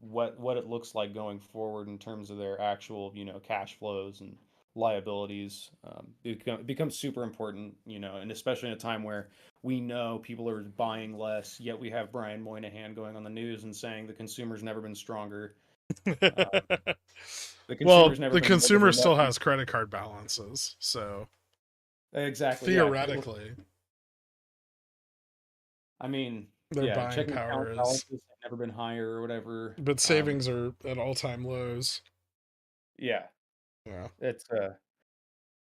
what it looks like going forward in terms of their actual, cash flows and liabilities. It becomes super important, and especially in a time where we know people are buying less, yet we have Brian Moynihan going on the news and saying the consumer's never been stronger. Uh, the Well, consumer's never the been consumer more still wealthy. has credit card balances, so Exactly, yeah. theoretically, I mean, their yeah, buying checking power account is, balances have never been higher or whatever. but savings are at all-time lows. Yeah, Yeah.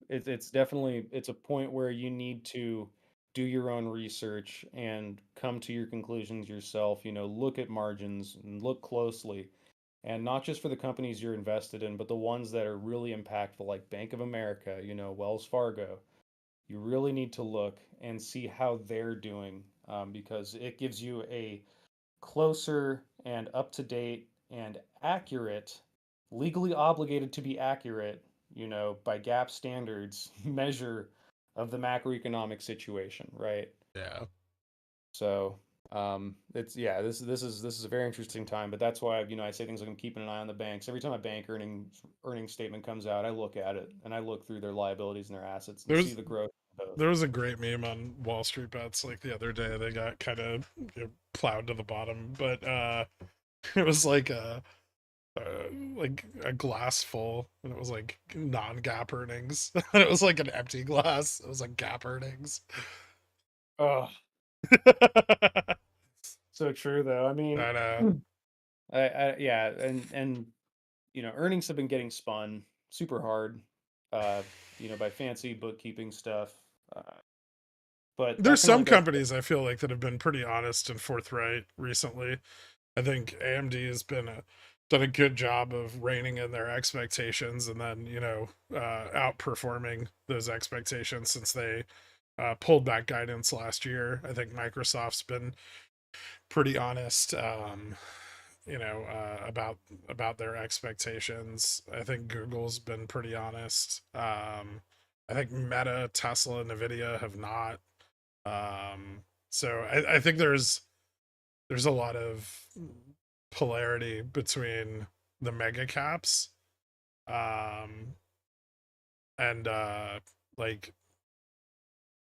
it's definitely, it's a point where you need to do your own research and come to your conclusions yourself. Look at margins and look closely, and not just for the companies you're invested in, but the ones that are really impactful, like Bank of America, Wells Fargo. you really need to look and see how they're doing, because it gives you a closer and up to date and accurate, legally obligated to be accurate, by GAAP standards, measure of the macroeconomic situation, right? Yeah. So it's this is a very interesting time, but that's why I say things like I'm keeping an eye on the banks. Every time a bank earnings statement comes out, I look at it and I look through their liabilities and their assets and see the growth of both. There was a great meme on Wall Street Bets like the other day. They got kind of plowed to the bottom, but it was like a glass full, and it was like non-GAAP earnings. And it was like an empty glass. It was like GAAP earnings. Oh, so true though. I mean, I know. yeah, and earnings have been getting spun super hard, by fancy bookkeeping stuff. But There's that can only some go. companies I feel like that have been pretty honest and forthright recently. I think AMD has done a good job of reining in their expectations, and then outperforming those expectations since they pulled back guidance last year. I think Microsoft's been pretty honest, about their expectations. I think Google's been pretty honest. I think Meta, Tesla, and NVIDIA have not. So I think there's a lot of polarity between the mega caps, and like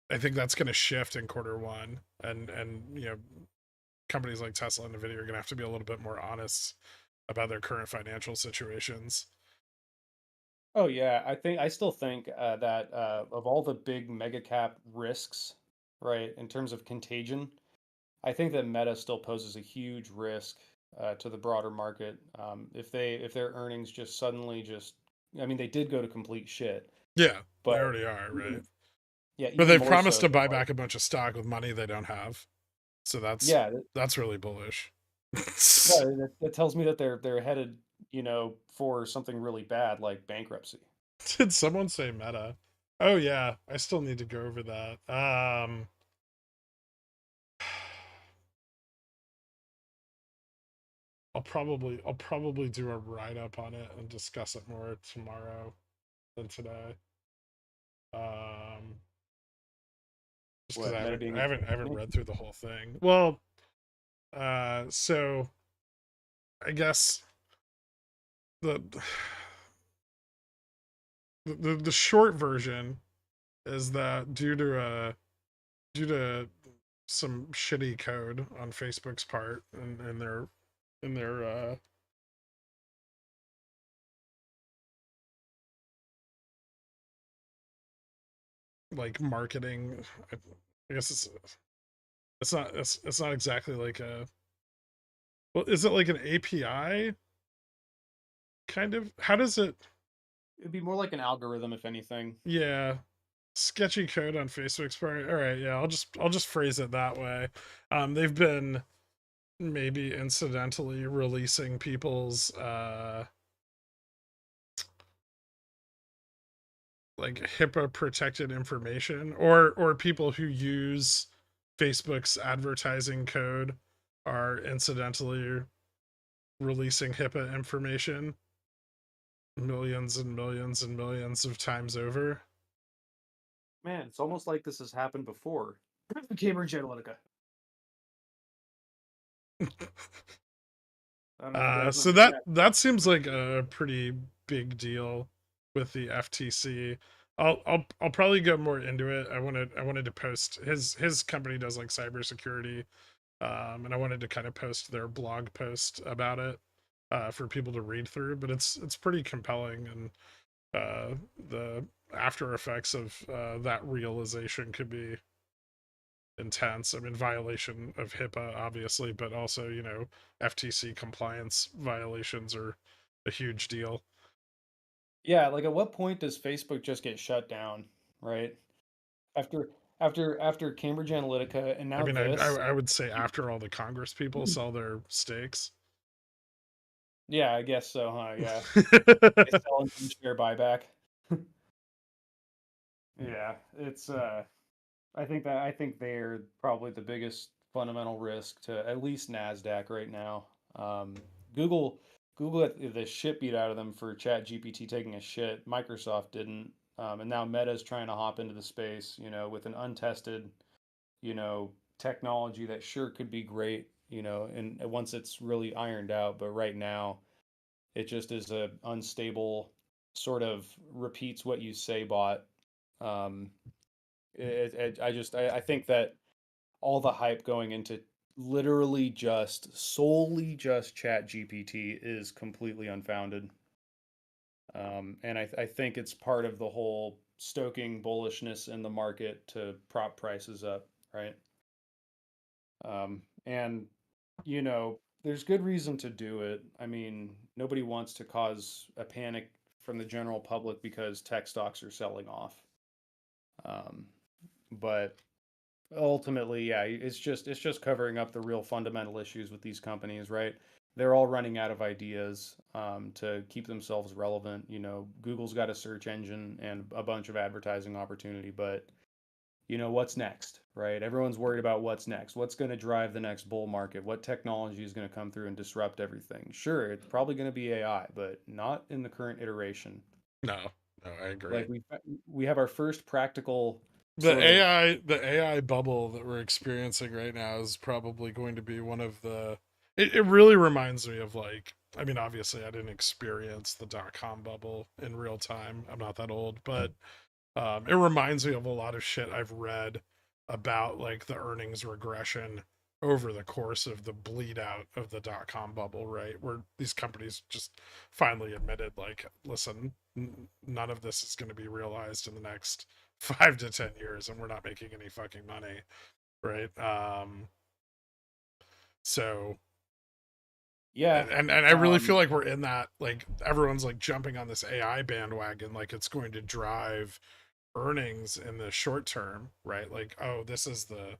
I think that's going to shift in Q1, and companies like Tesla and NVIDIA are going to have to be a little bit more honest about their current financial situations. Oh yeah, I still think that of all the big mega cap risks, right, in terms of contagion, I think that Meta still poses a huge risk to the broader market. If their earnings just suddenly I mean, they did go to complete shit, Yeah, they but already are, right? yeah, But even they've more promised so to than buy back a bunch of stock with money they don't have. So yeah, that's really bullish. that tells me that they're headed, for something really bad like bankruptcy. Did someone say Meta? Oh yeah, I still need to go over that. I'll probably do a write up on it and discuss it more tomorrow than today. Just because What, Meta being I a haven't company? read through the whole thing. Well, so I guess the the short version is that due to some shitty code on Facebook's part and in their like marketing. I guess it's not exactly like a, well, is it like an API kind of? How does it? It'd be more like an algorithm, if anything. Yeah, sketchy code on Facebook's part. All right, yeah, I'll just phrase it that way. They've been maybe incidentally releasing people's like HIPAA protected information, or people who use Facebook's advertising code are incidentally releasing HIPAA information millions and millions and millions of times over. Man, it's almost like this has happened before. Cambridge Analytica. I don't know if you guys So remember that. that seems like a pretty big deal with the FTC. I'll probably go more into it. I wanted to post his company does like cybersecurity, and I wanted to kind of post their blog post about it for people to read through. But it's pretty compelling, and the after effects of that realization could be intense. I mean, violation of HIPAA, obviously, but also, FTC compliance violations are a huge deal. Yeah, like at what point does Facebook just get shut down, right? After after Cambridge Analytica and I now mean, this. I would say after all the Congress people sell their stakes. Yeah, I guess so, huh? Yeah. They sell into the share buyback. Yeah, it's I think they're probably the biggest fundamental risk to at least Nasdaq right now. Google Google got the shit beat out of them for Chat GPT taking a shit. Microsoft didn't, and now Meta's trying to hop into the space, with an untested, technology that sure could be great, and once it's really ironed out. But right now, it just is a unstable sort of repeats what you say bot. Um, I think that all the hype going into literally just solely just Chat GPT is completely unfounded. And I think it's part of the whole stoking bullishness in the market to prop prices up, right? And there's good reason to do it. I mean, nobody wants to cause a panic from the general public because tech stocks are selling off. But ultimately, yeah, it's just covering up the real fundamental issues with these companies, right? They're all running out of ideas to keep themselves relevant. Google's got a search engine and a bunch of advertising opportunity, but what's next, right? Everyone's worried about what's next. What's going to drive the next bull market? What technology is going to come through and disrupt everything? Sure, it's probably going to be AI, but not in the current iteration. No, I agree. Like we have our first practical the AI bubble that we're experiencing right now is probably going to be one of the. It really reminds me of, like, I mean, obviously I didn't experience the .com bubble in real time. I'm not that old, but it reminds me of a lot of shit I've read about, like, the earnings regression over the course of the bleed out of the .com bubble, right? Where these companies just finally admitted, like, listen, none of this is going to be realized in the next 5 to 10 years, and we're not making any fucking money, right? So yeah, and I really feel like we're in that, like, everyone's like jumping on this AI bandwagon, like it's going to drive earnings in the short term, right? Like, oh, this is the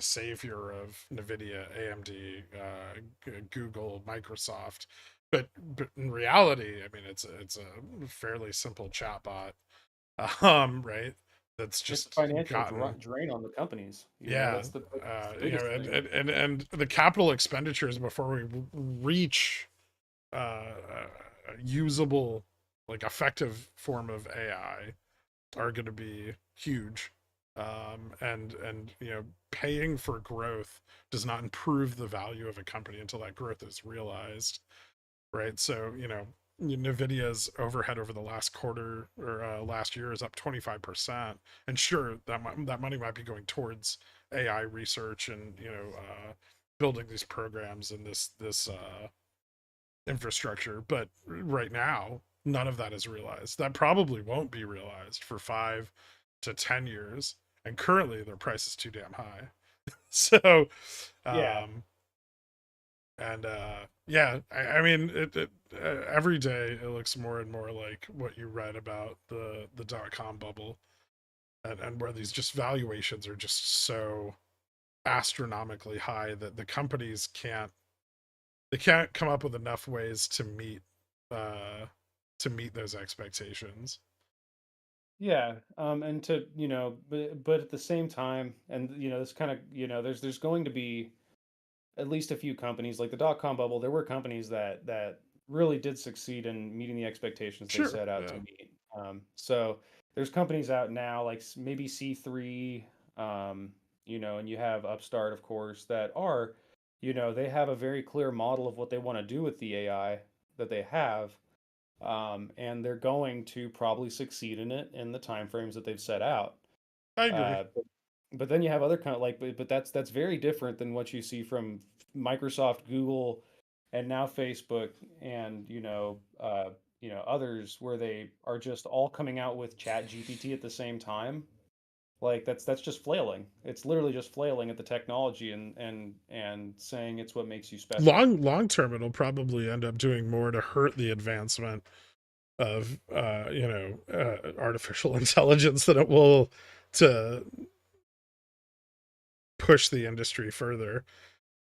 savior of NVIDIA, AMD, Google, Microsoft. But in reality, I mean, it's a fairly simple chatbot, right? That's it's just financial gotten. drain on the companies. Yeah, That's the biggest thing. and the capital expenditures before we reach a usable, like, effective form of AI are going to be huge. And paying for growth does not improve the value of a company until that growth is realized, right? So NVIDIA's overhead over the last quarter, or last year, is up 25%, and sure, that money might be going towards AI research and building these programs and this infrastructure, but right now none of that is realized. That probably won't be realized for 5 to 10 years, and currently their price is too damn high. So Yeah. and yeah, I mean, every day it looks more and more like what you read about the .com bubble, and where these just valuations are just so astronomically high that the companies can't come up with enough ways to meet those expectations. Yeah, and to but at the same time, and this kind of there's going to be at least a few companies like the .com bubble. There were companies that really did succeed in meeting the expectations they Sure. set out to Yeah. meet. So there's companies out now like maybe C3, and you have Upstart, of course, that are, they have a very clear model of what they want to do with the AI that they have, and they're going to probably succeed in it in the timeframes that they've set out. I agree. But then you have other kind of like, but that's very different than what you see from Microsoft, Google, and now Facebook, and others, where they are just all coming out with Chat GPT at the same time. Like that's just flailing. It's literally just flailing at the technology and saying it's what makes you special. Long term, it'll probably end up doing more to hurt the advancement of artificial intelligence than it will to push the industry further.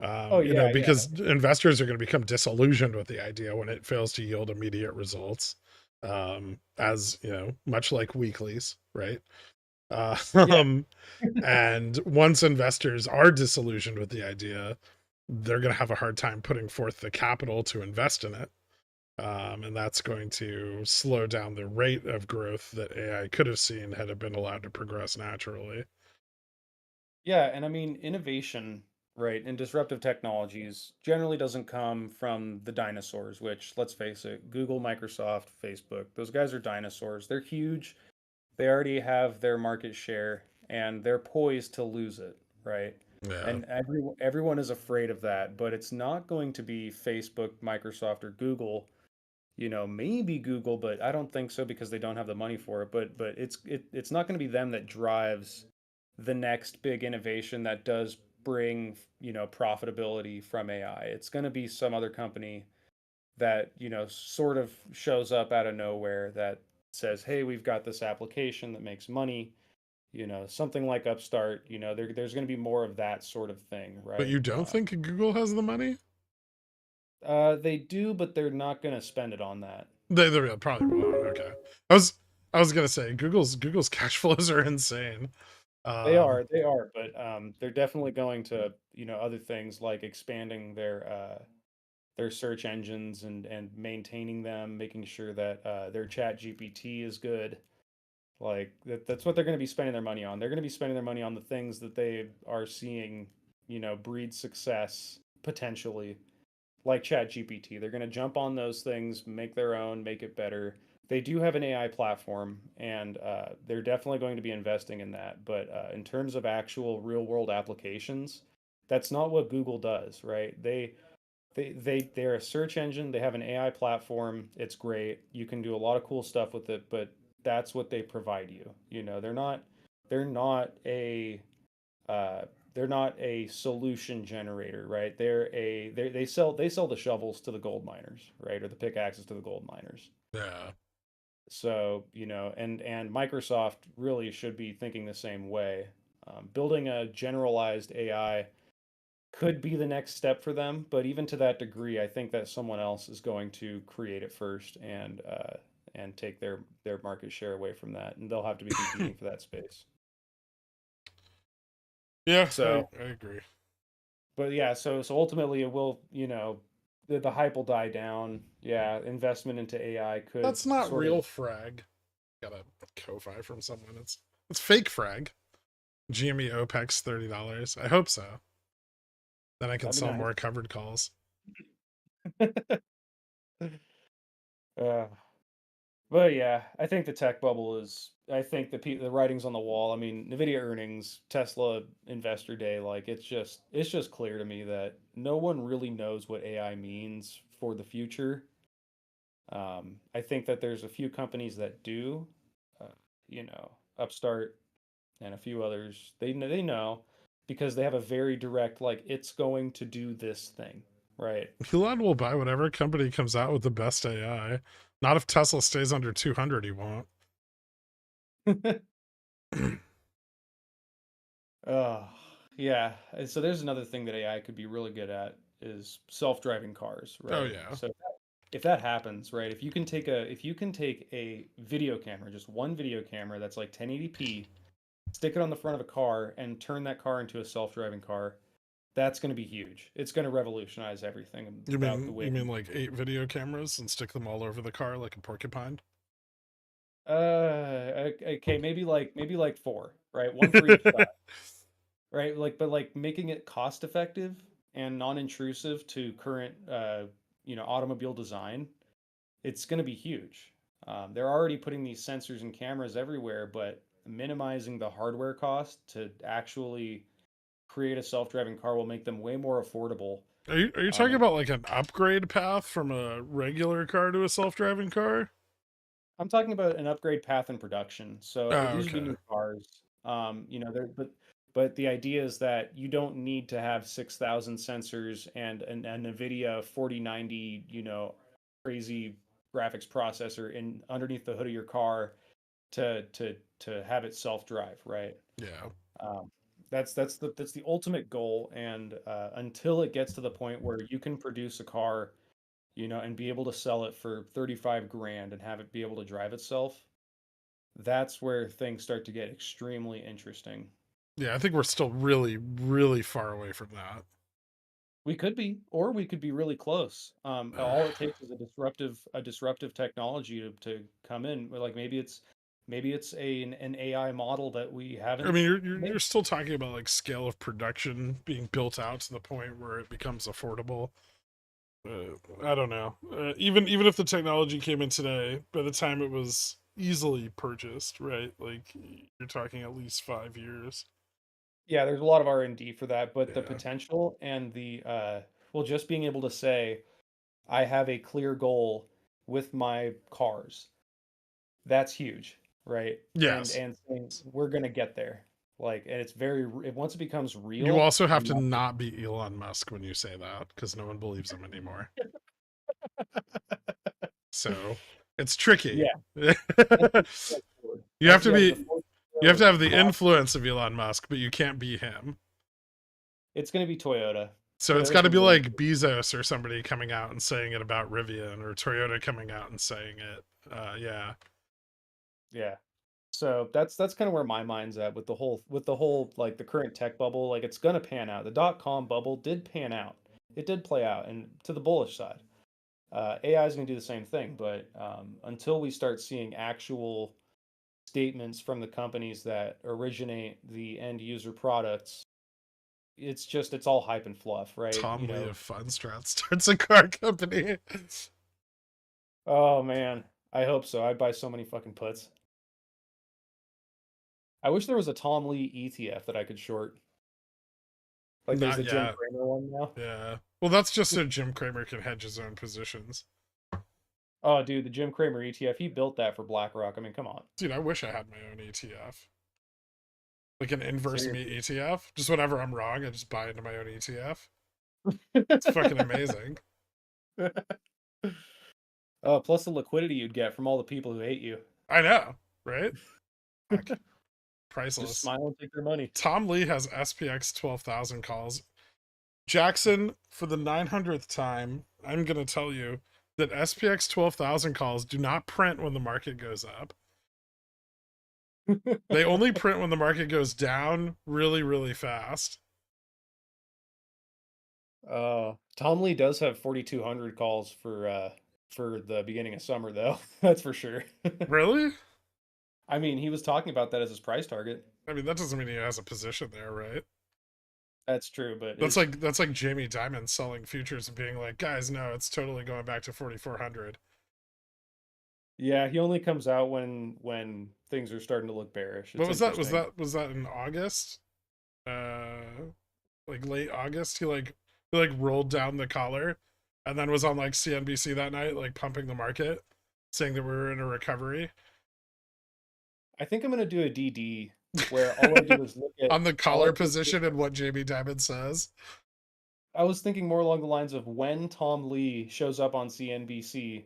Oh yeah, yeah. Because investors are going to become disillusioned with the idea when it fails to yield immediate results. as you know, much like weeklies, right? Yeah. Um, and once investors are disillusioned with the idea, they're going to have a hard time putting forth the capital to invest in it. And that's going to slow down the rate of growth that AI could have seen had it been allowed to progress naturally. Yeah, and I mean innovation, right, and disruptive technologies generally doesn't come from the dinosaurs, which let's face it, Google, Microsoft, Facebook, those guys are dinosaurs. They're huge. They already have their market share and they're poised to lose it, right? Yeah. And everyone is afraid of that, but it's not going to be Facebook, Microsoft, or Google. Maybe Google, but I don't think so because they don't have the money for it. But it's not going to be them that drives the next big innovation that does bring, profitability from AI. It's going to be some other company that, sort of shows up out of nowhere that says, "Hey, we've got this application that makes money." Something like Upstart, there's going to be more of that sort of thing, But right? you don't think Google has the money? They do, but they're not going to spend it on that. They probably won't. Okay. I was gonna say Google's cash flows are insane. They are, but they're definitely going to, other things like expanding their search engines and maintaining them, making sure that their Chat GPT is good. Like that's what they're going to be spending their money on. They're going to be spending their money on the things that they are seeing, breed success potentially, like Chat GPT. They're going to jump on those things, make their own, make it better. They do have an AI platform, and they're definitely going to be investing in that. But in terms of actual real world applications, that's not what Google does, right? They're a search engine. They have an AI platform. It's great. You can do a lot of cool stuff with it, but that's what they provide you. They're not a uh, they're not a solution generator, right? They sell the shovels to the gold miners, right, or the pickaxes to the gold miners. yeah. So and Microsoft really should be thinking the same way. Building a generalized AI could be the next step for them, but even to that degree, I think that someone else is going to create it first and take their market share away from that, and they'll have to be competing for that space. Yeah, I, So, I agree. but yeah, so ultimately, it will, the hype will die down. Yeah, investment into AI could That's not sort of. real frag. Got a Ko-fi from someone. It's fake frag. GME OPEX $30. I hope so. Then I can That'd be sell nice. more covered calls. uh, But yeah, I think the tech bubble is. I think the writing's on the wall. I mean, NVIDIA earnings, Tesla Investor Day, like it's just clear to me that no one really knows what AI means for the future. I think that there's a few companies that do, uh, Upstart and a few others. They know because they have a very direct like it's going to do this thing, right? Elon will buy whatever company comes out with the best AI. Not if Tesla stays under 200, he won't. Uh, yeah. And so there's another thing that AI could be really good at is self-driving cars, Oh right? yeah. So if that happens, right, if you can take a video camera, just one video camera that's like 1080p, stick it on the front of a car and turn that car into a self-driving car, that's going to be huge. It's going to revolutionize everything You about the mean way. you mean like 8 video cameras and stick them all over the car like a porcupine? Okay, maybe like four, right? One for each side, right? Like, but like making it cost effective and non-intrusive to current, automobile design, it's going to be huge. They're already putting these sensors and cameras everywhere, but minimizing the hardware cost to actually create a self-driving car will make them way more affordable. Are you talking And about like an upgrade path from a regular car to a self-driving car? I'm talking about an upgrade path in production. So Oh, these would be okay. new cars. They're but the idea is that you don't need to have 6,000 sensors and an NVIDIA 4090, crazy graphics processor in underneath the hood of your car to have it self-drive, right? Yeah. Um, that's the ultimate goal, and until it gets to the point where you can produce a car and be able to sell it for 35 grand and have it be able to drive itself, that's where things start to get extremely interesting. Yeah, I think we're still really, really far away from that. We could be, or we could be really close. All it takes is a disruptive technology to come in. Like maybe it's an AI model that we haven't. I mean, you're still talking about like scale of production being built out to the point where it becomes affordable. I don't know. Even if the technology came in today, by the time it was easily purchased, right? Like you're talking at least 5 years. Yeah, there's a lot of R&D for that, but the Yeah. potential and the just being able to say, I have a clear goal with my cars, that's huge, right? Yes. And saying we're gonna get there, like, and it's once it becomes real. You also have and to not be Elon Musk when you say that, because no one believes him anymore. So it's tricky. Yeah. You have to be. The fourth You have to have the cost- influence of Elon Musk, but you can't be him. It's gonna be Toyota. So it's Toyota's got to be gonna like Bezos or somebody coming out and saying it about Rivian, or Toyota coming out and saying it. Yeah. Yeah. So that's kind of where my mind's at with the whole like the current tech bubble. Like it's gonna pan out. The dot-com bubble did pan out. It did play out, and to the bullish side. AI is gonna do the same thing, but until we start seeing actual statements from the companies that originate the end user products, it's all hype and fluff, right? Tom Lee of Funstrat starts a car company. Oh man, I hope so. I'd buy so many fucking puts. I wish there was a Tom Lee ETF that I could short. Like there's Not the Jim yet. Cramer one now. Yeah. Well, that's just so Jim Cramer can hedge his own positions. Oh, dude, the Jim Cramer ETF, he built that for BlackRock. I mean, come on. Dude, I wish I had my own ETF. Like an inverse Same. me ETF. Just whenever I'm wrong, I just buy into my own ETF. It's fucking amazing. Plus the liquidity you'd get from all the people who hate you. I know, right? Fuck. Just Priceless. smile and take their money. Tom Lee has SPX 12,000 calls. Jackson, for the 900th time, I'm going to tell you that SPX 12,000 calls do not print when the market goes up. They only print when the market goes down really, really fast. Tom Lee does have 4,200 calls for the beginning of summer, though. That's for sure. Really? I mean, he was talking about that as his price target. I mean, that doesn't mean he has a position there, right? That's true, but That's like Jamie Dimon selling futures and being like, guys, no, it's totally going back to 4,400. Yeah, he only comes out when things are starting to look bearish. What was that? Was that in August? Like late August? He rolled down the collar and then was on like CNBC that night, like pumping the market, saying that we were in a recovery. I think I'm gonna do a DD where all I do is look at on the collar position and what Jamie Dimon says. I was thinking more along the lines of when Tom Lee shows up on CNBC,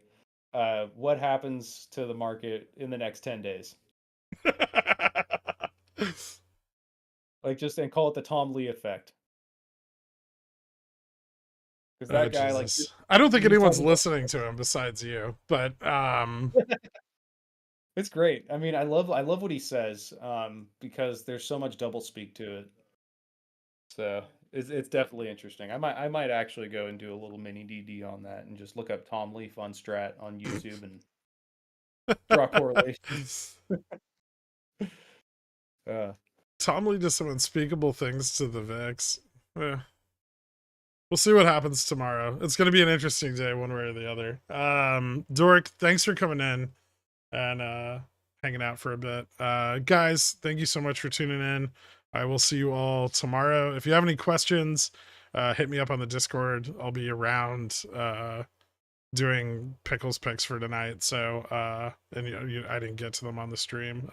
what happens to the market in the next 10 days? Like and call it the Tom Lee effect. Because that guy, like, I don't think anyone's listening to him besides you, but it's great. I mean, I love what he says, because there's so much double speak to it. So it's definitely interesting. I might actually go and do a little mini DD on that and just look up Tom Lee Fun Strat on YouTube and draw correlations. Tom Lee does some unspeakable things to the VIX. We'll see what happens tomorrow. It's going to be an interesting day one way or the other. Dork, thanks for coming in and hanging out for a bit. Guys, thank you so much for tuning in. I will see you all tomorrow. If you have any questions, hit me up on the Discord. I'll be around doing Pickles picks for tonight. So, and I didn't get to them on the stream.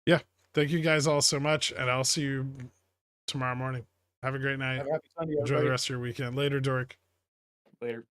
Yeah, thank you guys all so much, and I'll see you tomorrow morning. Have a great night. Have a happy Sunday, Enjoy the rest of your weekend. Later, Dork. Later.